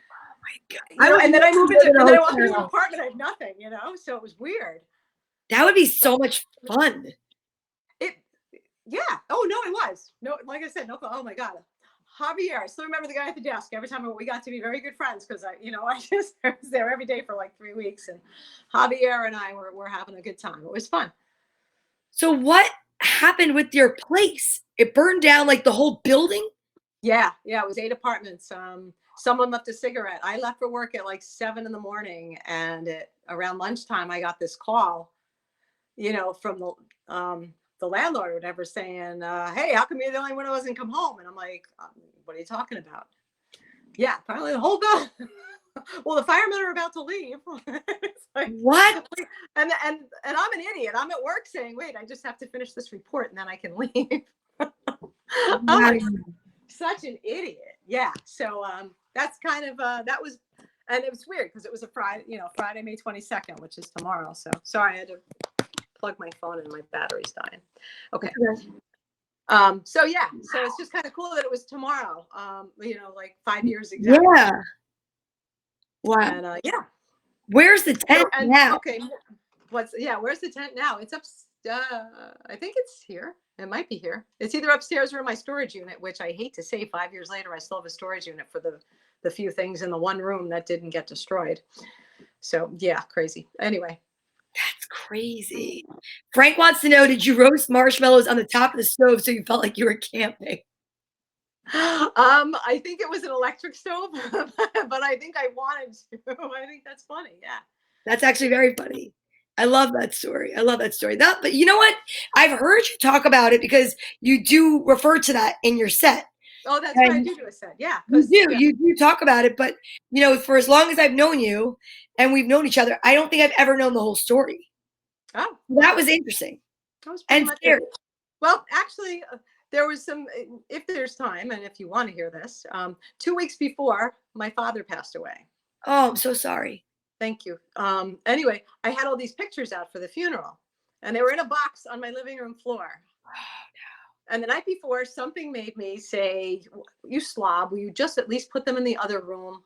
B: oh my God. And then I moved and then I walked into an apartment, I had nothing, so it was weird.
A: That would be so much fun.
B: Yeah. Oh no, it was. No, like I said, no, oh my God. Javier, I still remember the guy at the desk. Every time we got to be very good friends because I was there every day for like 3 weeks, and Javier and I were having a good time. It was fun.
A: So what happened with your place? It burned down like the whole building?
B: Yeah, it was 8 apartments. Someone left a cigarette. I left for work at like 7 a.m, and around lunchtime I got this call, from the landlord or whatever saying, hey, how come you're the only one who doesn't come home? And I'm like, what are you talking about? Yeah, apparently the whole building. Well, the firemen are about to leave. Like,
A: what?
B: And I'm an idiot. I'm at work saying, wait, I just have to finish this report and then I can leave. I'm like, such an idiot. Yeah. So that's kind of that was, and it was weird because it was a Friday, Friday, May 22nd, which is tomorrow. So sorry, I had to plug my phone and my battery's dying. Okay. So yeah, so it's just kind of cool that it was tomorrow. Like 5 years exactly.
A: Yeah. Wow.
B: And yeah.
A: Where's the tent now?
B: Okay. Where's the tent now? It's up. I think it's here. It might be here. It's either upstairs or in my storage unit, which I hate to say 5 years later, I still have a storage unit for the few things in the one room that didn't get destroyed. So yeah, crazy. Anyway.
A: That's crazy. Frank wants to know, did you roast marshmallows on the top of the stove so you felt like you were camping?
B: I think it was an electric stove, but I think I wanted to. I think that's funny. Yeah.
A: That's actually very funny. I love that story. But you know what? I've heard you talk about it because you do refer to that in your set.
B: Oh, that's what I do a set. Yeah.
A: You do talk about it, but for as long as I've known you and we've known each other, I don't think I've ever known the whole story.
B: Oh,
A: that was interesting.
B: That was and scary. Well, actually, there was some, if there's time, and if you want to hear this, 2 weeks before my father passed away.
A: Oh, I'm so sorry.
B: Thank you. Anyway, I had all these pictures out for the funeral, and they were in a box on my living room floor. Oh, no. And the night before, something made me say, you slob, will you just at least put them in the other room?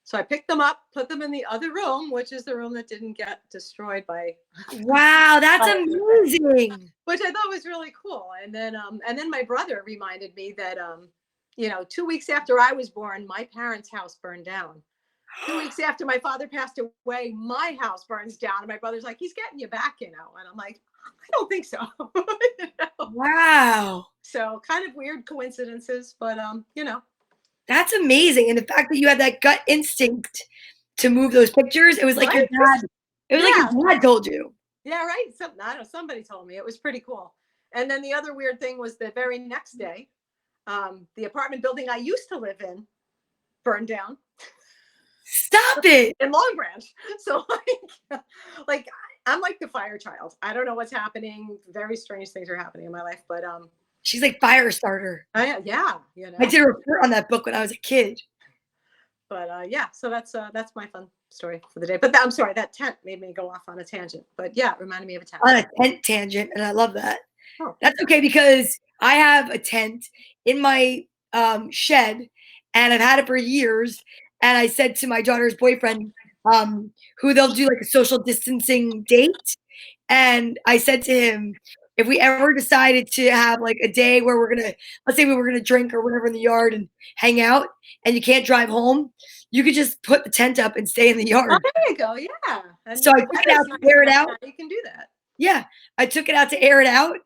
B: So I picked them up, put them in the other room, which is the room that didn't get destroyed by.
A: Wow, that's amazing.
B: Which I thought was really cool. And then my brother reminded me that, 2 weeks after I was born, my parents' house burned down. 2 weeks after my father passed away, my house burns down. And my brother's like, he's getting you back, And I'm like, I don't think so.
A: Wow.
B: So kind of weird coincidences, but
A: That's amazing. And the fact that you had that gut instinct to move those pictures, it was like your
B: right?
A: dad. It was like your dad told you.
B: Yeah, right. I don't know. Somebody told me. It was pretty cool. And then the other weird thing was the very next day, the apartment building I used to live in burned down.
A: Stop it.
B: In Long Branch. So like I'm like the fire child. I don't know what's happening. Very strange things are happening in my life, but
A: she's like fire starter.
B: Yeah,
A: I did a report on that book when I was a kid.
B: But yeah, so that's my fun story for the day. But I'm sorry, that tent made me go off on a tangent. But yeah, it reminded me of a tent.
A: On a tent tangent, and I love that. Oh. That's okay, because I have a tent in my shed, and I've had it for years. And I said to my daughter's boyfriend, who they'll do like a social distancing date, and I said to him, if we ever decided to have like a day where let's say we were gonna drink or whatever in the yard and hang out, and you can't drive home, you could just put the tent up and stay in the yard.
B: Oh, there you go. Yeah. And
A: so I took it out to air it out.
B: You can do that.
A: Yeah, I took it out to air it out,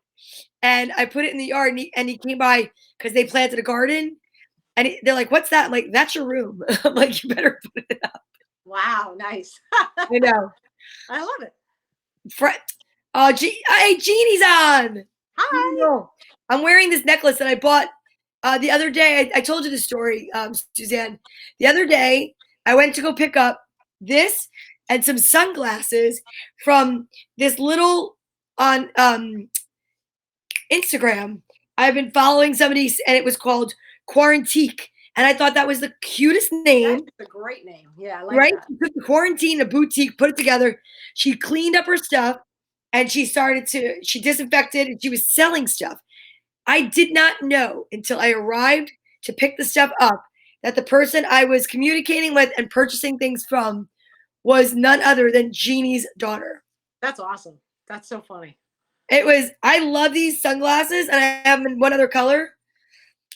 A: and I put it in the yard. And he came by because they planted a garden, and they're like, "What's that?" I'm like, "That's your room." I'm like, "You better put it up."
B: Wow, nice.
A: I know.
B: I love it.
A: Hey, Jeannie's on.
B: Hi.
A: I'm wearing this necklace that I bought the other day. I told you the story, Suzanne. The other day, I went to go pick up this and some sunglasses from this little on Instagram. I've been following somebody, and it was called Quarantique. And I thought that was the cutest name.
B: That's a great name. Yeah, I like that.
A: She took the quarantine, a boutique, put it together. She cleaned up her stuff, and she disinfected, and she was selling stuff. I did not know until I arrived to pick the stuff up that the person I was communicating with and purchasing things from was none other than Jeannie's daughter.
B: That's awesome. That's so funny.
A: I love these sunglasses, and I have them in one other color,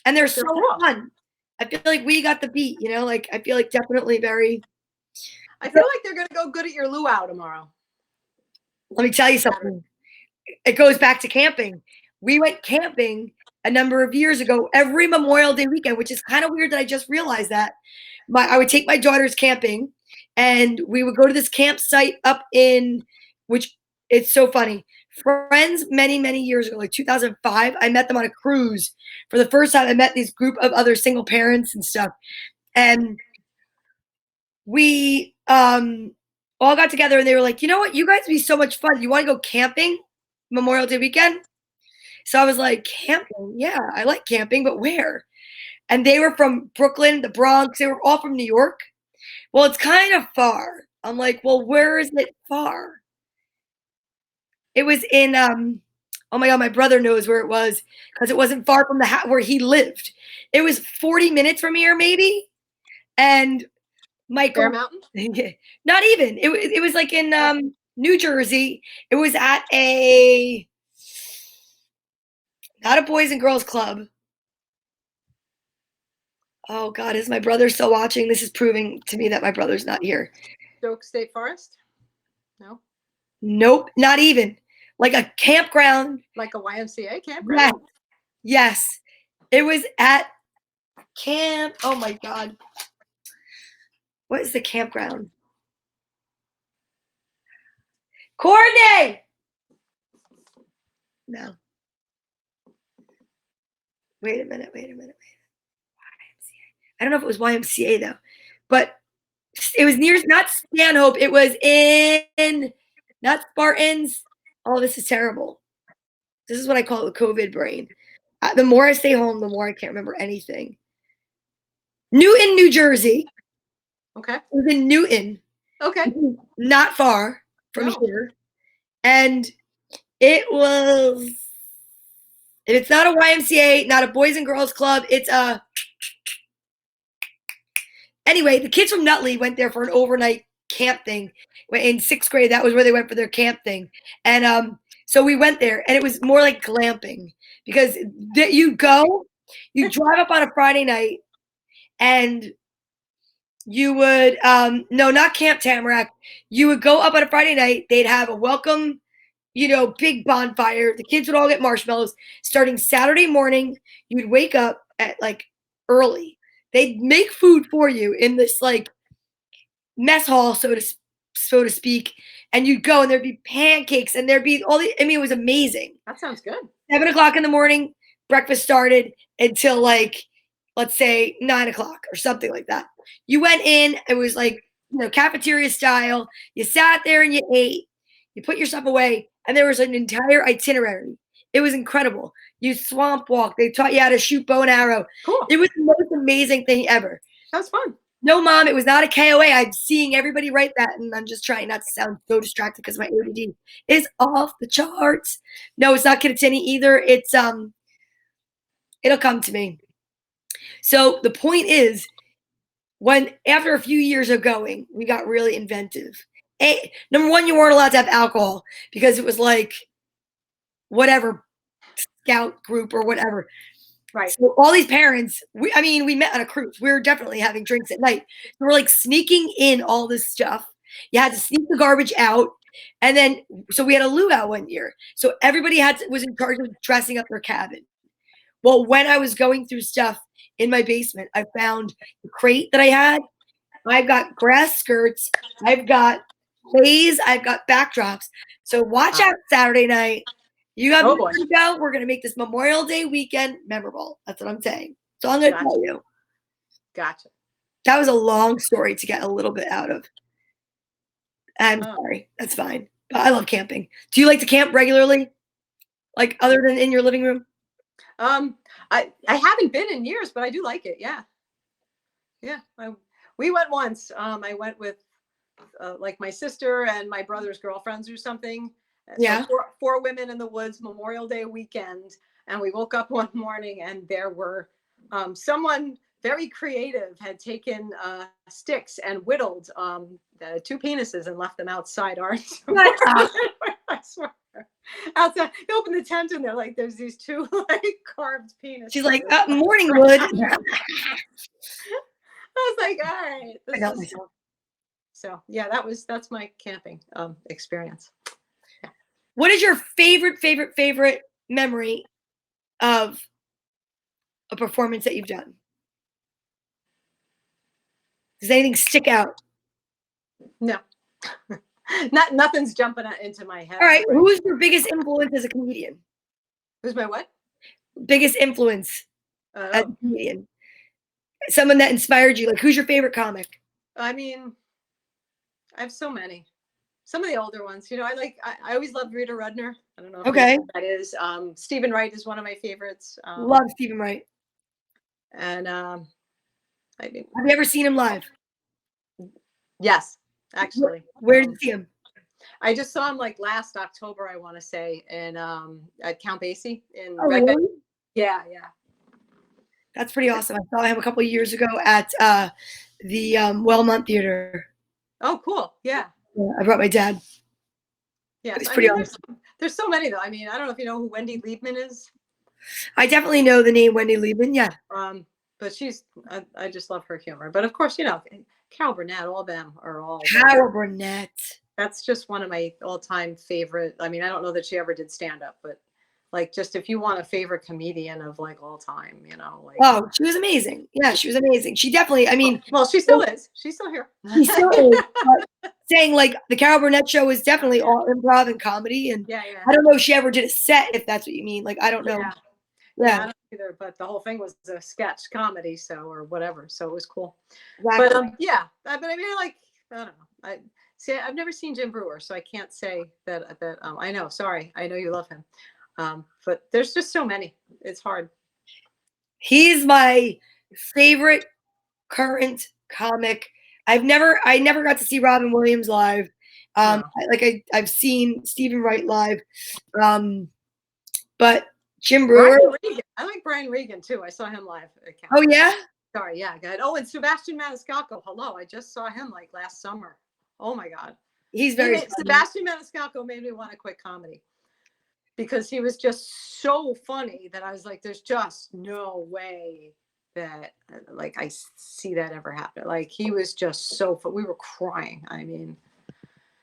A: and they're so fun. I feel like we got the beat, like I feel like definitely very.
B: I feel like they're going to go good at your luau tomorrow.
A: Let me tell you something. It goes back to camping. We went camping a number of years ago every Memorial Day weekend, which is kind of weird that I just realized that. I would take my daughters camping, and we would go to this campsite up in, which it's so funny. Friends many, many years ago, like 2005, I met them on a cruise. For the first time, I met this group of other single parents and stuff. And we all got together, and they were like, you know what? You guys would be so much fun. You want to go camping Memorial Day weekend? So I was like, camping? Yeah, I like camping, but where? And they were from Brooklyn, the Bronx. They were all from New York. Well, it's kind of far. I'm like, well, where is it far? It was in, oh my God, my brother knows where it was, because it wasn't far from where he lived. It was 40 minutes from here, maybe. And Michael.
B: Bear Mountain?
A: Not even. It was like in New Jersey. It was at not a Boys and Girls Club. Oh God, is my brother still watching? This is proving to me that my brother's not here.
B: Oak State Forest? No?
A: Nope, not even. Like a campground.
B: Like a YMCA campground?
A: Yes. It was at camp. Oh my God. What is the campground? Courtney! No. Wait a minute. YMCA. I don't know if it was YMCA though, but it was near, not Stanhope. It was in, not Spartans. Oh, this is terrible. This is what I call the COVID brain. The more I stay home, the more I can't remember anything. Newton, New Jersey.
B: Okay.
A: It was in Newton.
B: Okay.
A: Not far from here. And it was, and it's not a YMCA, not a Boys and Girls Club. It's a, anyway, the kids from Nutley went there for an overnight camp thing. In 6th grade, that was where they went for their camp thing. And so we went there, and it was more like glamping, because you drive up on a Friday night, and you would, no, not Camp Tamarack. You would go up on a Friday night. They'd have a welcome, big bonfire. The kids would all get marshmallows. Starting Saturday morning, you'd wake up at like early. They'd make food for you in this like mess hall, so to speak, and you'd go and there'd be pancakes and there'd be it was amazing.
B: That sounds good.
A: 7 o'clock in the morning, breakfast started until like, let's say 9 o'clock or something like that. You went in, it was like, cafeteria style. You sat there and you ate, you put your stuff away, and there was an entire itinerary. It was incredible. You swamp walk. They taught you how to shoot bow and arrow.
B: Cool.
A: It was the most amazing thing ever.
B: That was fun.
A: No, Mom, it was not a KOA. I'm seeing everybody write that, and I'm just trying not to sound so distracted because my ADD is off the charts. No, it's not Kittatinny either. It's it'll come to me. So the point is, when after a few years of going, we got really inventive. Number one, you weren't allowed to have alcohol because it was like whatever scout group or whatever.
B: Right.
A: So all these parents, we met on a cruise. We were definitely having drinks at night. So we're like sneaking in all this stuff. You had to sneak the garbage out. And then, so we had a luau one year. So everybody was in charge of dressing up their cabin. Well, when I was going through stuff in my basement, I found the crate that I had. I've got grass skirts. I've got plays. I've got backdrops. So watch out Saturday night. You have to go. We're going to make this Memorial Day weekend memorable. That's what I'm saying. So I'm going to tell you.
B: Gotcha.
A: That was a long story to get a little bit out of. I'm sorry. That's fine. But I love camping. Do you like to camp regularly? Like other than in your living room?
B: I haven't been in years, but I do like it. Yeah. Yeah. We went once. I went with like my sister and my brother's girlfriends or something.
A: Yeah.
B: So four women in the woods, Memorial Day weekend. And we woke up one morning and there were someone very creative had taken sticks and whittled the two penises and left them outside our I swear. Outside, they opened the tent and they're like, there's these two like carved penises.
A: She's like, morning wood.
B: I was like, all right. So yeah, that's my camping experience. Yeah.
A: What is your favorite memory of a performance that you've done? Does anything stick out?
B: No. Nothing's jumping into my head.
A: All right. Who's your biggest influence as a comedian?
B: Who's my what?
A: Biggest influence as a comedian. Someone that inspired you. Like, who's your favorite comic?
B: I mean, I have so many. Some of the older ones. I always loved Rita Rudner. I don't know if you know who that is. Stephen Wright is one of my favorites.
A: Love Stephen Wright.
B: And have
A: you ever seen him live?
B: Yes, actually.
A: Where did you see him?
B: I just saw him like last October, I want to say, in at Count Basie in
A: Red Bank.
B: Really? Yeah.
A: That's pretty awesome. I saw him a couple of years ago at the Wellmont Theater.
B: Oh, cool. Yeah.
A: I brought my dad.
B: Yeah,
A: it's pretty awesome.
B: There's so many though. I mean, I don't know if you know who Wendy Liebman is.
A: I definitely know the name Wendy Liebman. Yeah.
B: But I just love her humor. But of course, Carol Burnett, all of them are all.
A: Carol Burnett.
B: That's just one of my all-time favorite. I mean, I don't know that she ever did stand-up, but like, just if you want a favorite comedian of like all time, like.
A: Oh, she was amazing. Yeah, she was amazing. She definitely. I mean,
B: well, she still is. She's still here.
A: She still is. Saying like the Carol Burnett show is definitely all improv and comedy, and
B: yeah.
A: I don't know if she ever did a set, if that's what you mean. Like, I don't know.
B: Yeah, I don't either. But the whole thing was a sketch comedy, or whatever. So it was cool. Exactly. But yeah. But I mean, I don't know. I've never seen Jim Brewer, so I can't say that. I know. Sorry, I know you love him. But there's just so many. It's hard.
A: He's my favorite current comic. I never got to see Robin Williams live. No. I've seen Stephen Wright live. But Jim Brewer.
B: I like Brian Regan too. I saw him live.
A: Oh yeah?
B: Sorry, yeah, good. Oh, and Sebastian Maniscalco. Hello. I just saw him like last summer. Oh my God.
A: He's very
B: Sebastian Maniscalco made me want to quit comedy. Because he was just so funny that I was like, there's just no way that like I see that ever happen. Like he was just so we were crying. I mean,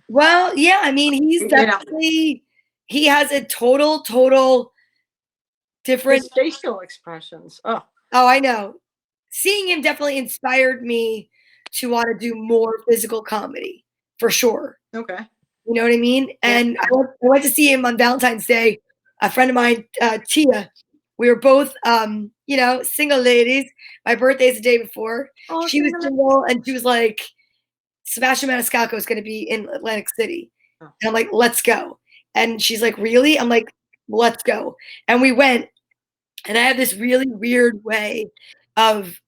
A: well, yeah, I mean, he's definitely he has a total different.
B: His facial expressions. Oh,
A: I know. Seeing him definitely inspired me to want to do more physical comedy for sure.
B: okay.
A: You know what I mean? And I went to see him on Valentine's Day. A friend of mine, Tia, we were both, single ladies. My birthday's the day before.
B: Oh,
A: She was single, and she was like, Sebastian Maniscalco is going to be in Atlantic City.
B: Oh.
A: And I'm like, let's go. And she's like, really? I'm like, let's go. And we went. And I have this really weird way of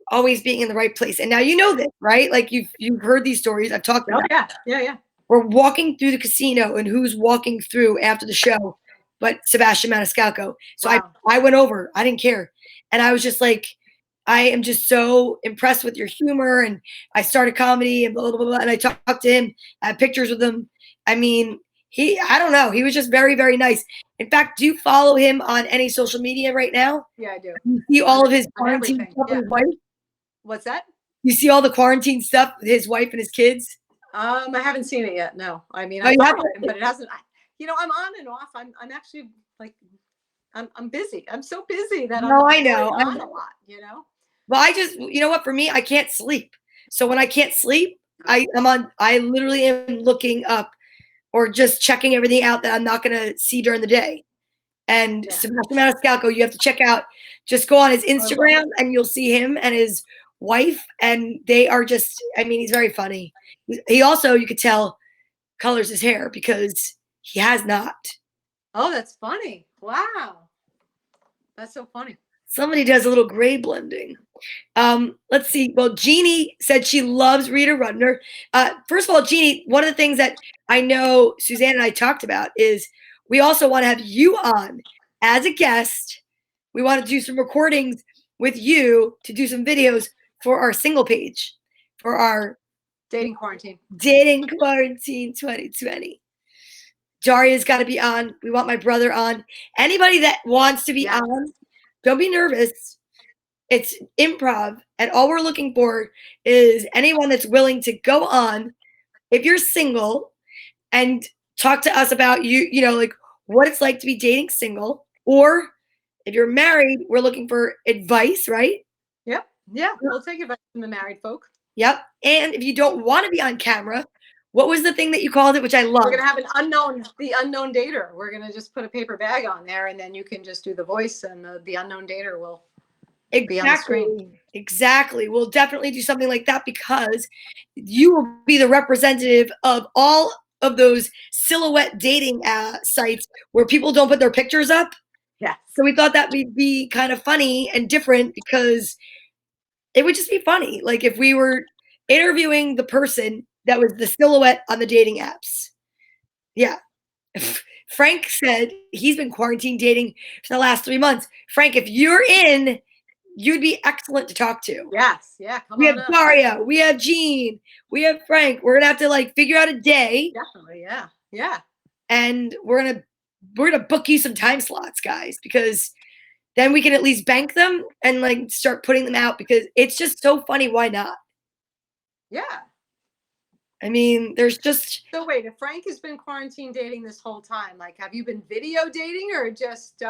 A: always being in the right place. And now you know this, right? Like you've heard these stories. I've talked about.
B: Yeah.
A: We're walking through the casino, and who's walking through after the show but Sebastian Maniscalco. So
B: wow.
A: I went over. I didn't care. And I was just like, I am just so impressed with your humor. And I started comedy and blah, blah, blah. And I talked to him. I had pictures with him. I mean, I don't know. He was just very, very nice. In fact, do you follow him on any social media right now?
B: Yeah, I do.
A: You see all of his quarantine stuff with his wife?
B: What's that?
A: You see all the quarantine stuff with his wife and his kids?
B: I haven't seen it yet. No, I mean, I follow him, but it hasn't. I'm on and off. I'm actually like, I'm busy. I'm so busy that
A: I know.
B: I'm on a lot.
A: Well, you know what? For me, I can't sleep. So when I can't sleep, I literally am looking up or just checking everything out that I'm not going to see during the day. And Sebastian Maniscalco, you have to check out. Just go on his Instagram, and you'll see him and his wife, and they are just. I mean, he's very funny. He also, you could tell, colors his hair because he has not.
B: Oh, that's funny! Wow, that's so funny.
A: Somebody does a little gray blending. Let's see. Well, Jeannie said she loves Rita Rudner. First of all, Jeannie, one of the things that I know Suzanne and I talked about is we also want to have you on as a guest. We want to do some recordings with you to do some videos for our single page, for our
B: Dating Quarantine
A: 2020. Daria's got to be on. We want my brother on. Anybody that wants to be on, don't be nervous. It's improv, and all we're looking for is anyone that's willing to go on, if you're single, and talk to us about like what it's like to be dating single, or if you're married, we're looking for advice, right?
B: Yep. Yeah, we'll take advice from the married folk.
A: Yep. And if you don't want to be on camera, what was the thing that you called it, which I love?
B: We're going to have the unknown dater. We're going to just put a paper bag on there, and then you can just do the voice, and the unknown dater will be on the screen.
A: Exactly. We'll definitely do something like that because you will be the representative of all of those silhouette dating sites where people don't put their pictures up.
B: Yeah.
A: So we thought that would be kind of funny and different because it would just be funny. Like if we were interviewing the person that was the silhouette on the dating apps. Yeah. Frank said he's been quarantine dating for the last 3 months. Frank, if you're in, you'd be excellent to talk to.
B: Yes. Yeah.
A: We have Daria. We have Jean. We have Frank. We're going to have to figure out a day.
B: Definitely. Yeah. Yeah.
A: And we're going to book you some time slots, guys, because then we can at least bank them and start putting them out because it's just so funny. Why not? Yeah. I mean, there's just.
B: So wait, if Frank has been quarantine dating this whole time, have you been video dating or just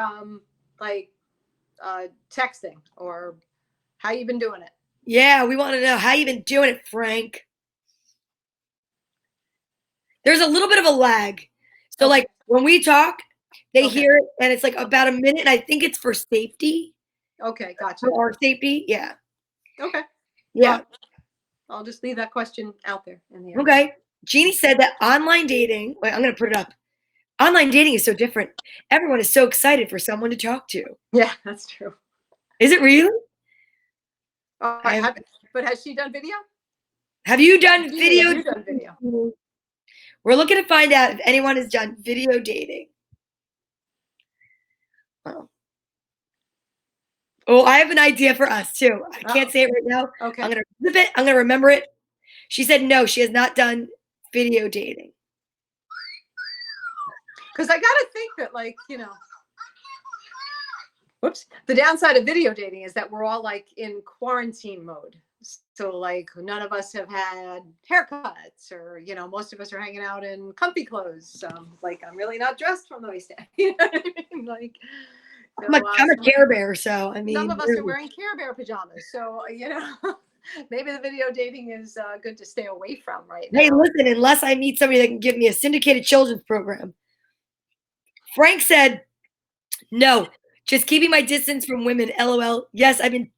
B: texting, or how you been doing it?
A: Yeah, we want to know how you been doing it, Frank. There's a little bit of a lag. So when we talk, they hear it and it's about a minute, and I think it's for safety.
B: Okay, gotcha.
A: For our safety, yeah.
B: Okay.
A: Yeah.
B: I'll just leave that question out there in the air.
A: Okay. Jeannie said that online dating, wait, I'm going to put it up. Online dating is so different. Everyone is so excited for someone to talk to.
B: Yeah, that's true.
A: Is it really?
B: But has she done video?
A: Have you done video?
B: Have you done video?
A: We're looking to find out if anyone has done video dating. Oh, I have an idea for us too. I can't say it right now.
B: Okay.
A: I'm going to flip it. I'm going to remember it. She said no, she has not done video dating.
B: Because I got to think that whoops, the downside of video dating is that we're all in quarantine mode. So like none of us have had haircuts, or most of us are hanging out in comfy clothes. Like I'm really not dressed from the waist down. You know what I mean? Like,
A: I'm a Care Bear, so I mean,
B: some of us are wearing Care Bear pajamas. So maybe the video dating is good to stay away from right now.
A: Hey, listen, unless I meet somebody that can give me a syndicated children's program. Frank said, no, just keeping my distance from women. LOL. Yes, I've been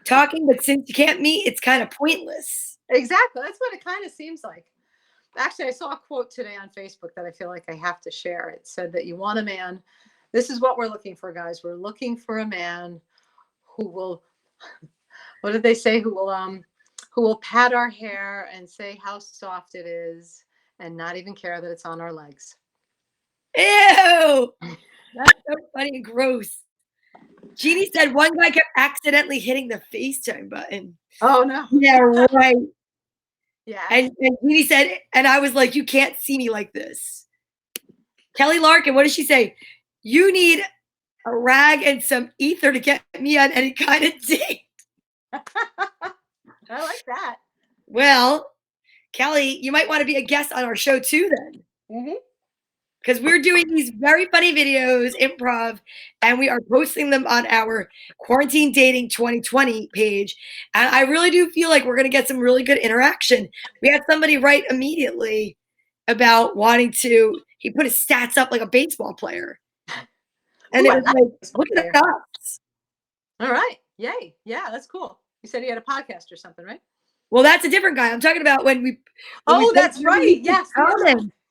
A: talking, but since you can't meet, it's kind of pointless.
B: Exactly. That's what it kind of seems like. Actually, I saw a quote today on Facebook that I feel like I have to share. It said that you want a man. This is what we're looking for, guys. We're looking for a man who will, what did they say? Who will pat our hair and say how soft it is and not even care that it's on our legs.
A: Ew. That's so funny and gross. Jeannie said one guy kept accidentally hitting the FaceTime button.
B: Oh, no.
A: Yeah, right.
B: Yeah.
A: And Jeannie said, and I was like, you can't see me like this. Kelly Larkin, what did she say? You need a rag and some ether to get me on any kind of date.
B: I like that.
A: Well, Kelly, you might want to be a guest on our show too then.
B: Mm-hmm.
A: Because we're doing these very funny videos, improv, and we are posting them on our Quarantine Dating 2020 page. And I really do feel like we're going to get some really good interaction. We had somebody write immediately about wanting to, he put his stats up like a baseball player. And it was like, look at us.
B: All right. Yay. Yeah, that's cool. You said he had a podcast or something, right?
A: Well, that's a different guy. I'm talking about when we.
B: That's right. Yes.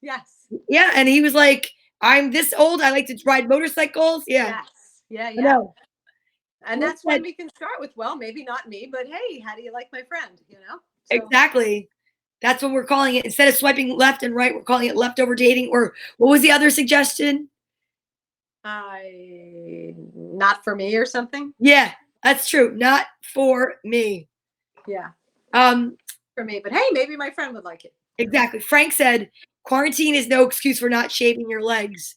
B: Yes.
A: Yeah, and he was like, I'm this old. I like to ride motorcycles. Yeah.
B: Yes. Yeah. No. And that's when we can start with, well, maybe not me, but hey, how do you like my friend? So.
A: Exactly. That's what we're calling it. Instead of swiping left and right, we're calling it leftover dating. Or what was the other suggestion?
B: Not for me or something.
A: Yeah, that's true. Not for me.
B: Yeah. For me, but hey, maybe my friend would like it.
A: Exactly. Frank said, quarantine is no excuse for not shaving your legs.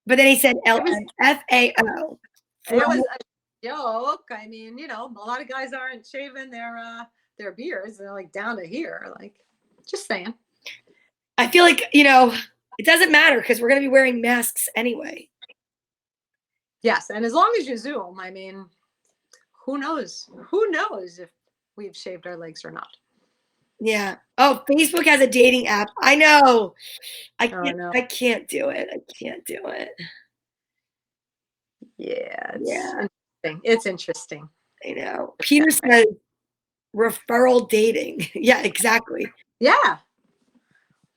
A: But then he said LMFAO.
B: It was a joke. I mean, a lot of guys aren't shaving their beards. They're like down to here. Like, just saying.
A: I feel like, it doesn't matter because we're going to be wearing masks anyway.
B: Yes. And as long as you Zoom, I mean, who knows? Who knows if we've shaved our legs or not?
A: Yeah. Oh, Facebook has a dating app. I know. I can't do it. I can't do it.
B: Yeah. It's interesting.
A: I know. Peter says referral dating. Yeah, exactly.
B: Yeah.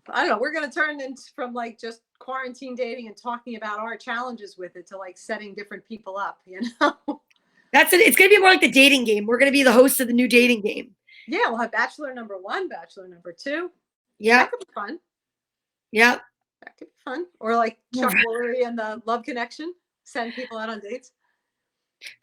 B: I don't know. We're going to turn from like just quarantine dating and talking about our challenges with it to like setting different people up,
A: That's it. It's going to be more like the dating game. We're going to be the hosts of the new dating game.
B: Yeah, we'll have Bachelor number 1, Bachelor number 2.
A: Yeah.
B: That could be fun.
A: Yeah.
B: That could be fun. Or like Chuck Woolery and the Love Connection. Send people out on dates.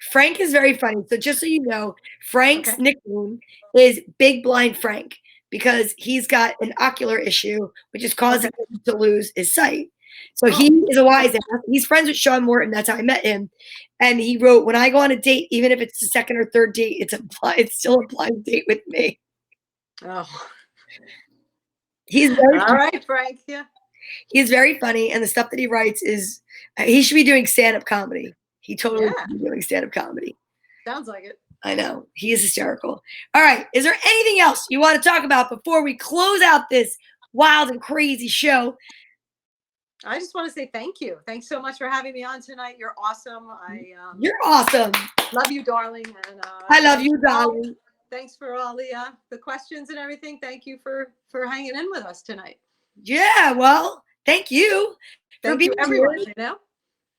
A: Frank is very funny. So just so you know, Frank's nickname is Big Blind Frank because he's got an ocular issue, which is causing him to lose his sight. So he is a wise ass. He's friends with Sean Morton. That's how I met him. And he wrote, when I go on a date, even if it's the second or third date, it's still a blind date with me.
B: Oh.
A: He's very
B: all right, Frank. Yeah.
A: He's very funny. And the stuff that he writes is, he should be doing stand-up comedy. He totally should be doing stand-up comedy.
B: Sounds like it.
A: I know. He is hysterical. All right. Is there anything else you want to talk about before we close out this wild and crazy show?
B: I just want to say thank you. Thanks so much for having me on tonight. You're awesome.
A: You're awesome.
B: Love you, darling. And
A: I love you, darling.
B: Thanks for all the questions and everything. Thank you for hanging in with us tonight.
A: Yeah. Well, thank you for being
B: everyone.
A: Here.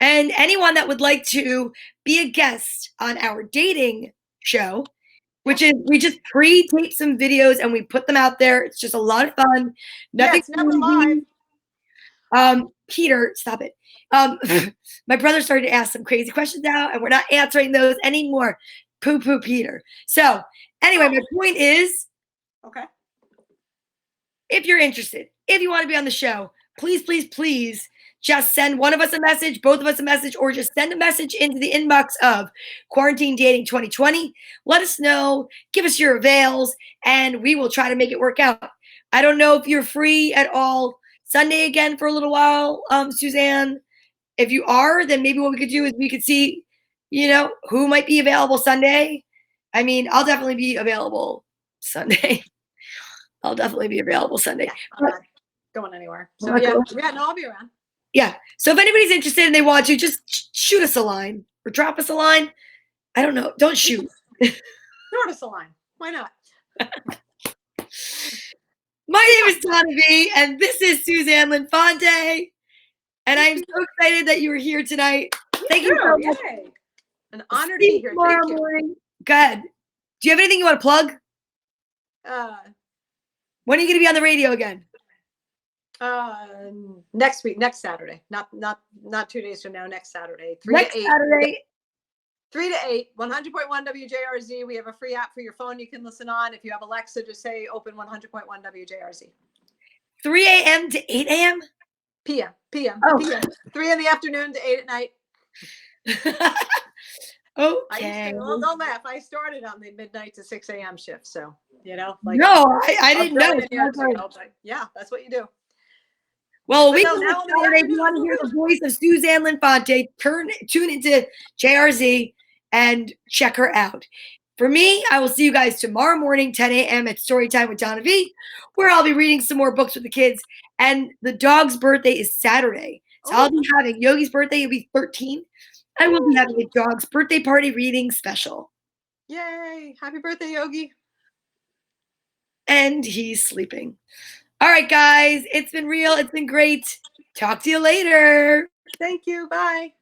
A: And anyone that would like to be a guest on our dating show, which is we just pre-tape some videos and we put them out there. It's just a lot of fun.
B: Nothing it's never live.
A: Peter, stop it. My brother started to ask some crazy questions now, and we're not answering those anymore. Poo, Peter. So anyway, my point is, if you're interested, if you want to be on the show, please just send one of us a message, both of us a message, or just send a message into the inbox of Quarantine Dating 2020. Let us know, give us your avails, and we will try to make it work out. I don't know if you're free at all Sunday again for a little while, Suzanne. If you are, then maybe what we could do is we could see, who might be available Sunday. I mean, I'll definitely be available Sunday. I'll definitely be available Sunday.
B: I'm not going anywhere. So yeah, no, I'll be around.
A: Yeah. So if anybody's interested and they want to, just shoot us a line or drop us a line. I don't know. Don't shoot.
B: Shoot us a line. Why not?
A: My name is Donna Vee, and this is Suzanne Linfante. And I'm so excited that you were here tonight. Thank you so much.
B: Yay. An honor to be here. Thank you.
A: Morning. Go ahead. Do you have anything you want to plug? When are you going to be on the radio again?
B: Next week, next Saturday. Not 2 days from now. Next Saturday, 3
A: next
B: to 8.
A: Saturday.
B: 3 to 8, 100.1 WJRZ. We have a free app for your phone you can listen on. If you have Alexa, just say open 100.1 WJRZ. 3
A: a.m. to 8 a.m.
B: PM. Oh. PM. 3 in the afternoon to 8 at night.
A: Okay.
B: Don't laugh. I started on the midnight to 6 a.m. shift, so
A: no, I didn't know.
B: Yeah, that's what you do.
A: Well, we can Saturday. If you want to hear the voice of Suzanne Linfante, tune into JRZ and check her out. For me, I will see you guys tomorrow morning, 10 a.m. at Storytime with Donna Vee, where I'll be reading some more books with the kids. And the dog's birthday is Saturday. So I'll be having Yogi's birthday. He'll be 13. I will be having a dog's birthday party reading special.
B: Yay. Happy birthday, Yogi.
A: And he's sleeping. All right, guys. It's been real. It's been great. Talk to you later.
B: Thank you. Bye.